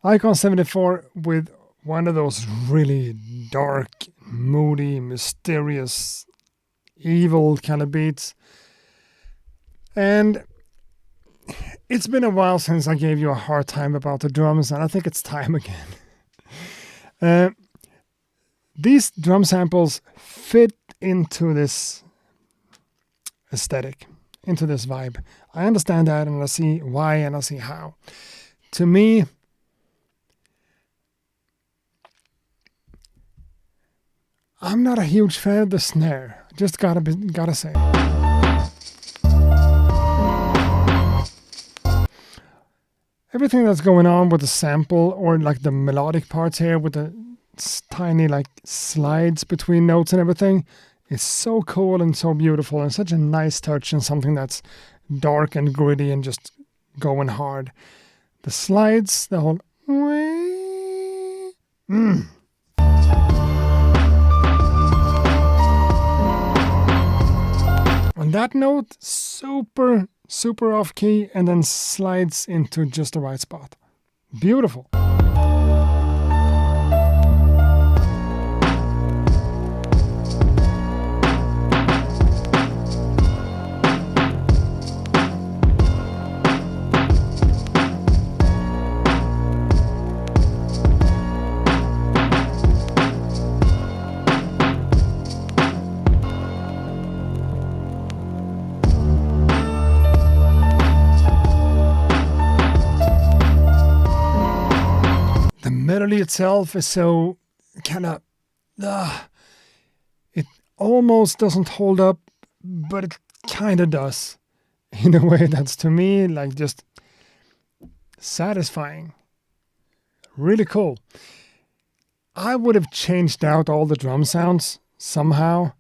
Icon74 with one of those really dark, moody, mysterious, evil kind of beats. And It's been a while since I gave you a hard time about the drums, and I think it's time again. These drum samples fit into this aesthetic, into this vibe. I understand that, and I see why, and I see how. To me, I'm not a huge fan of the snare. Just gotta say. Everything that's going on with the sample, or like the melodic parts here with the tiny like slides between notes and everything, is so cool and so beautiful and such a nice touch and something that's dark and gritty and just going hard. The slides, the whole On that note, super off key, and then slides into just the right spot. Beautiful. Melody itself is so kind of, it almost doesn't hold up, but it kind of does in a way that's, to me, like just satisfying. Really cool. I would have changed out all the drum sounds somehow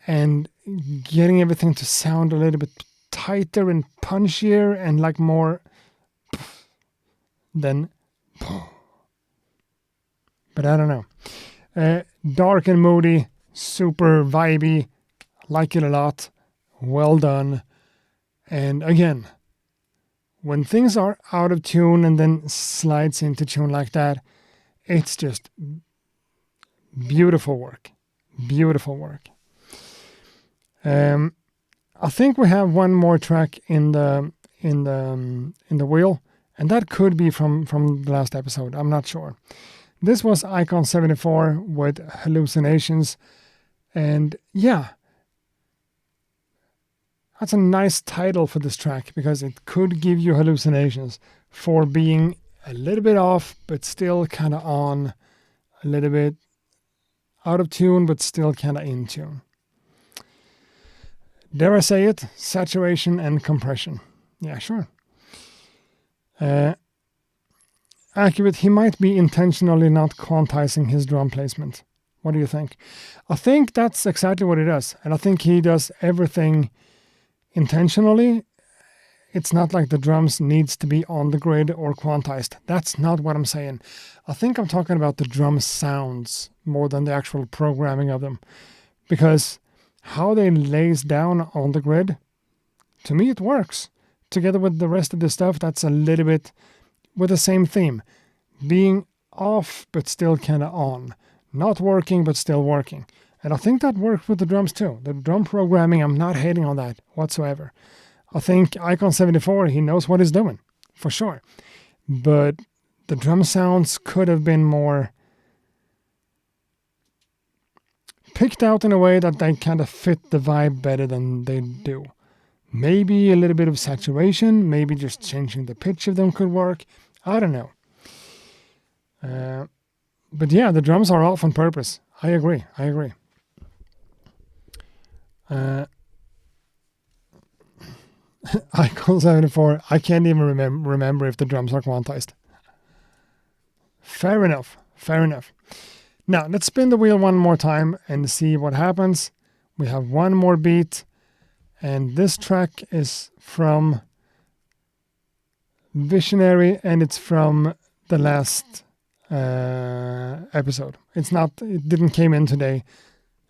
and getting everything to sound a little bit tighter and punchier and like more than. But I don't know. Dark and moody, super vibey, like it a lot. Well done. And again, when things are out of tune and then slides into tune like that, it's just beautiful work. Beautiful work. I think we have one more track in the wheel, and that could be from the last episode. I'm not sure. This was Icon 74 with Hallucinations, and yeah, that's a nice title for this track because it could give you hallucinations for being a little bit off but still kind of on, a little bit out of tune but still kind of in tune. Dare I say it? Saturation and compression. Yeah, sure. Accurate, he might be intentionally not quantizing his drum placement. What do you think? I think that's exactly what he does. And I think he does everything intentionally. It's not like the drums needs to be on the grid or quantized. That's not what I'm saying. I think I'm talking about the drum sounds more than the actual programming of them. Because how they lays down on the grid, to me it works. Together with the rest of the stuff that's a little bit with the same theme, being off but still kind of on, not working but still working. And I think that works with the drums too. The drum programming, I'm not hating on that whatsoever. I think Icon 74, he knows what he's doing, for sure. But the drum sounds could have been more picked out in a way that they kind of fit the vibe better than they do. Maybe a little bit of saturation, maybe just changing the pitch of them could work. I don't know. But yeah, the drums are off on purpose. I agree. Icon 74, I can't even remember if the drums are quantized. Fair enough. Now, let's spin the wheel one more time and see what happens. We have one more beat. And this track is from Visionary, and it's from the last episode. It didn't came in today.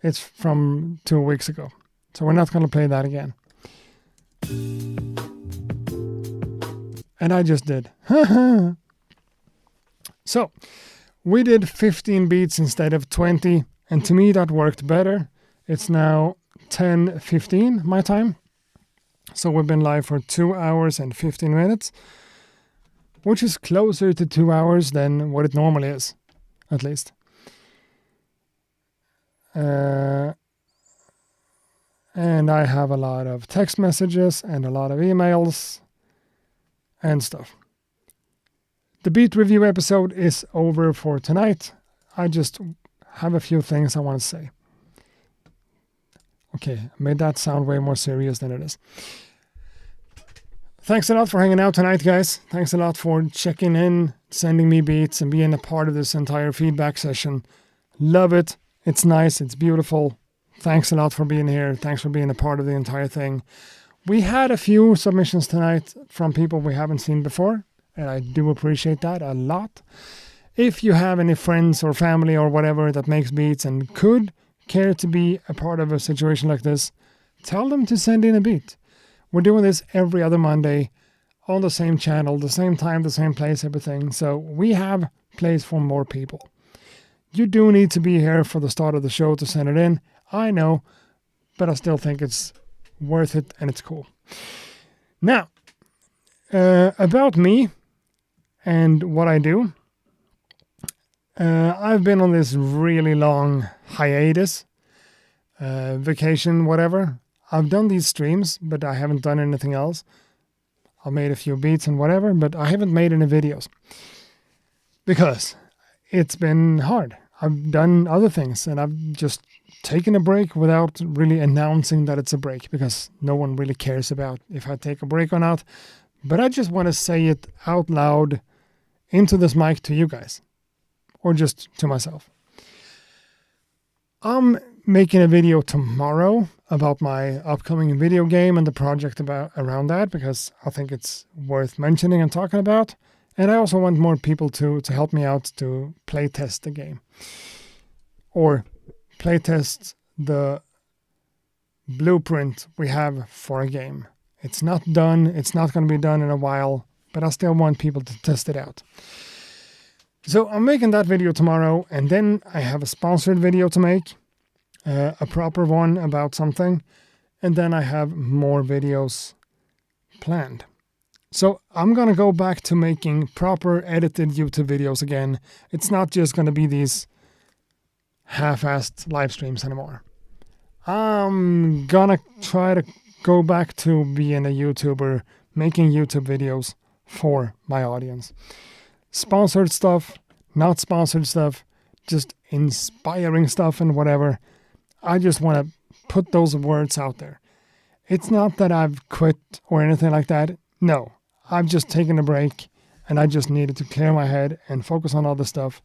It's from 2 weeks ago. So we're not going to play that again. And I just did. So we did 15 beats instead of 20, and to me that worked better. It's now 10:15 my time. So we've been live for 2 hours and 15 minutes, which is closer to 2 hours than what it normally is, at least. And I have a lot of text messages and a lot of emails and stuff. The Beat Review episode is over for tonight. I just have a few things I want to say. Okay, I made that sound way more serious than it is. Thanks a lot for hanging out tonight, guys. Thanks a lot for checking in, sending me beats, and being a part of this entire feedback session. Love it. It's nice. It's beautiful. Thanks a lot for being here. Thanks for being a part of the entire thing. We had a few submissions tonight from people we haven't seen before, and I do appreciate that a lot. If you have any friends or family or whatever that makes beats and could care to be a part of a situation like this, tell them to send in a beat. We're doing this every other Monday on the same channel, the same time, the same place, everything. So we have place for more people. You do need to be here for the start of the show to send it in. I know, but I still think it's worth it and it's cool. Now, about me and what I do. I've been on this really long hiatus, vacation, whatever. I've done these streams, but I haven't done anything else. I've made a few beats and whatever, but I haven't made any videos because it's been hard. I've done other things and I've just taken a break without really announcing that it's a break because no one really cares about if I take a break or not. But I just want to say it out loud into this mic to you guys or just to myself. I'm making a video tomorrow about my upcoming video game and the project around that because I think it's worth mentioning and talking about. And I also want more people to help me out to play test the game or play test the blueprint we have for a game. It's not done. It's not going to be done in a while, but I still want people to test it out. So I'm making that video tomorrow, and then I have a sponsored video to make, a proper one about something, and then I have more videos planned. So I'm going to go back to making proper edited YouTube videos again. It's not just going to be these half-assed live streams anymore. I'm going to try to go back to being a YouTuber, making YouTube videos for my audience. Sponsored stuff, not sponsored stuff, just inspiring stuff and whatever. I just want to put those words out there. It's not that I've quit or anything like that. No, I've just taken a break and I just needed to clear my head and focus on other stuff.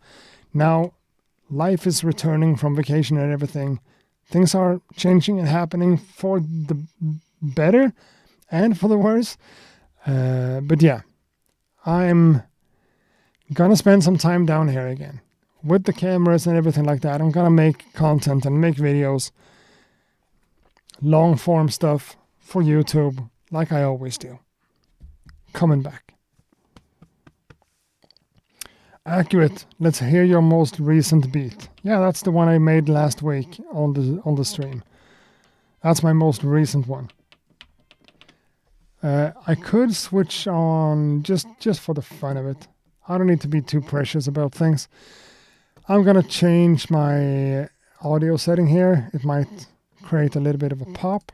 Now, life is returning from vacation and everything. Things are changing and happening for the better and for the worse. But yeah, I'm gonna spend some time down here again with the cameras and everything like that. I'm gonna make content and make videos, long form stuff for YouTube like I always do. Coming back. Accurate. Let's hear your most recent beat. Yeah, that's the one I made last week on the stream. That's my most recent one. I could switch on just for the fun of it. I don't need to be too precious about things. I'm gonna change my audio setting here. It might create a little bit of a pop.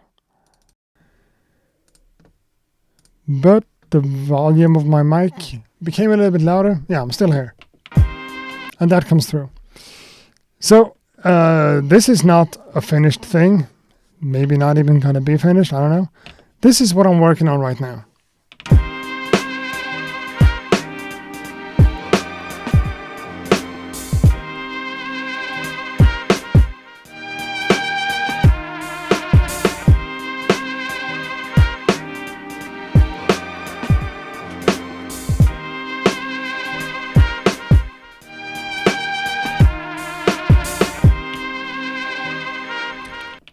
But the volume of my mic became a little bit louder. Yeah, I'm still here. And that comes through. So, this is not a finished thing. Maybe not even gonna be finished, I don't know. This is what I'm working on right now.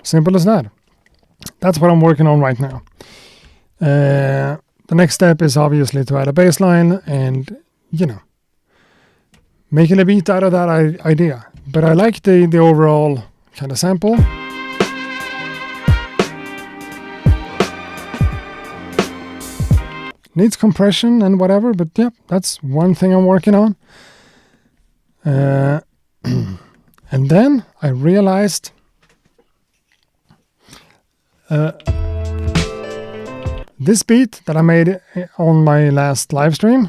Simple as that. That's what I'm working on right now. The next step is obviously to add a bass line and, making a beat out of that idea. But I like the overall kind of sample. needs compression and whatever, but yeah, that's one thing I'm working on. And then I realized this beat that I made on my last live stream,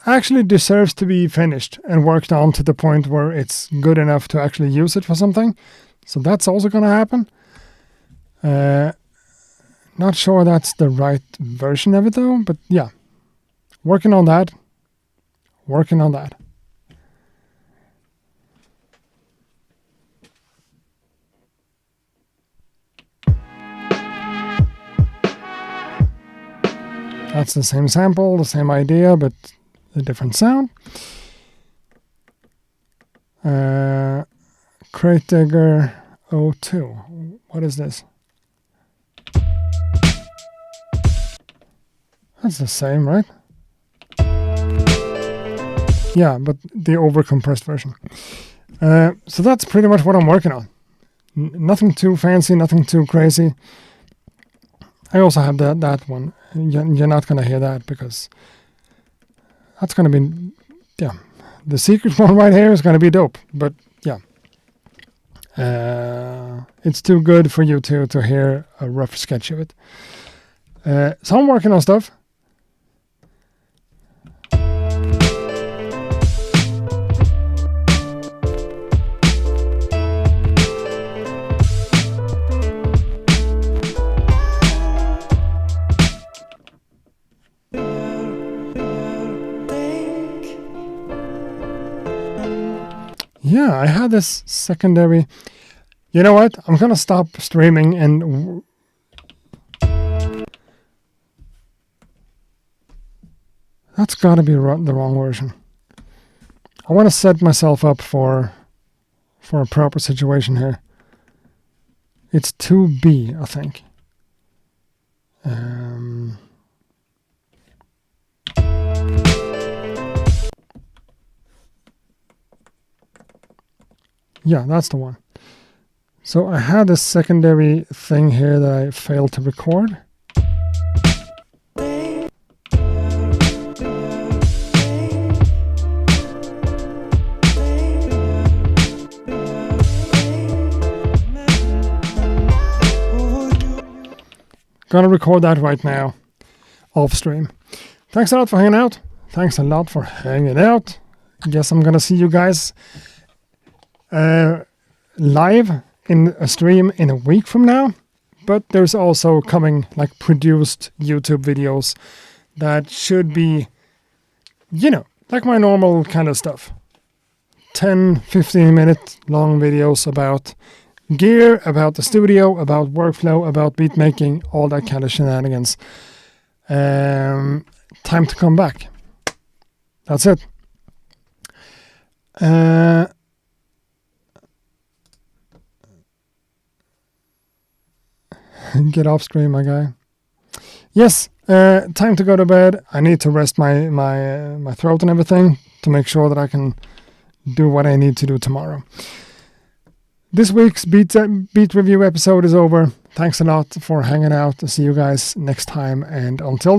actually deserves to be finished and worked on to the point where it's good enough to actually use it for something. So that's also going to happen. Not sure that's the right version of it though, but yeah. Working on that. That's the same sample, the same idea, but a different sound. Crate Digger 02. What is this? That's the same, right? Yeah, but the overcompressed version. So that's pretty much what I'm working on. Nothing too fancy, nothing too crazy. I also have that one. You're not going to hear that because that's going to be, yeah. The secret one right here is going to be dope, but yeah. It's too good for you to hear a rough sketch of it. So I'm working on stuff. Yeah, I had this secondary. You know what? I'm gonna stop streaming and that's gotta be the wrong version. I want to set myself up for a proper situation here. It's 2B, I think. Yeah, that's the one. So I had a secondary thing here that I failed to record. Gonna record that right now, off stream. Thanks a lot for hanging out. Guess I'm gonna see you guys live in a stream in a week from now. But there's also coming like produced YouTube videos that should be, like my normal kind of stuff. 10-15 minute long videos about gear, about the studio, about workflow, about beat making, all that kind of shenanigans. Time to come back. That's it. Get off stream, my guy. Yes, time to go to bed. I need to rest my throat and everything to make sure that I can do what I need to do tomorrow. This week's beat review episode is over. Thanks a lot for hanging out. I'll see you guys next time. And until then,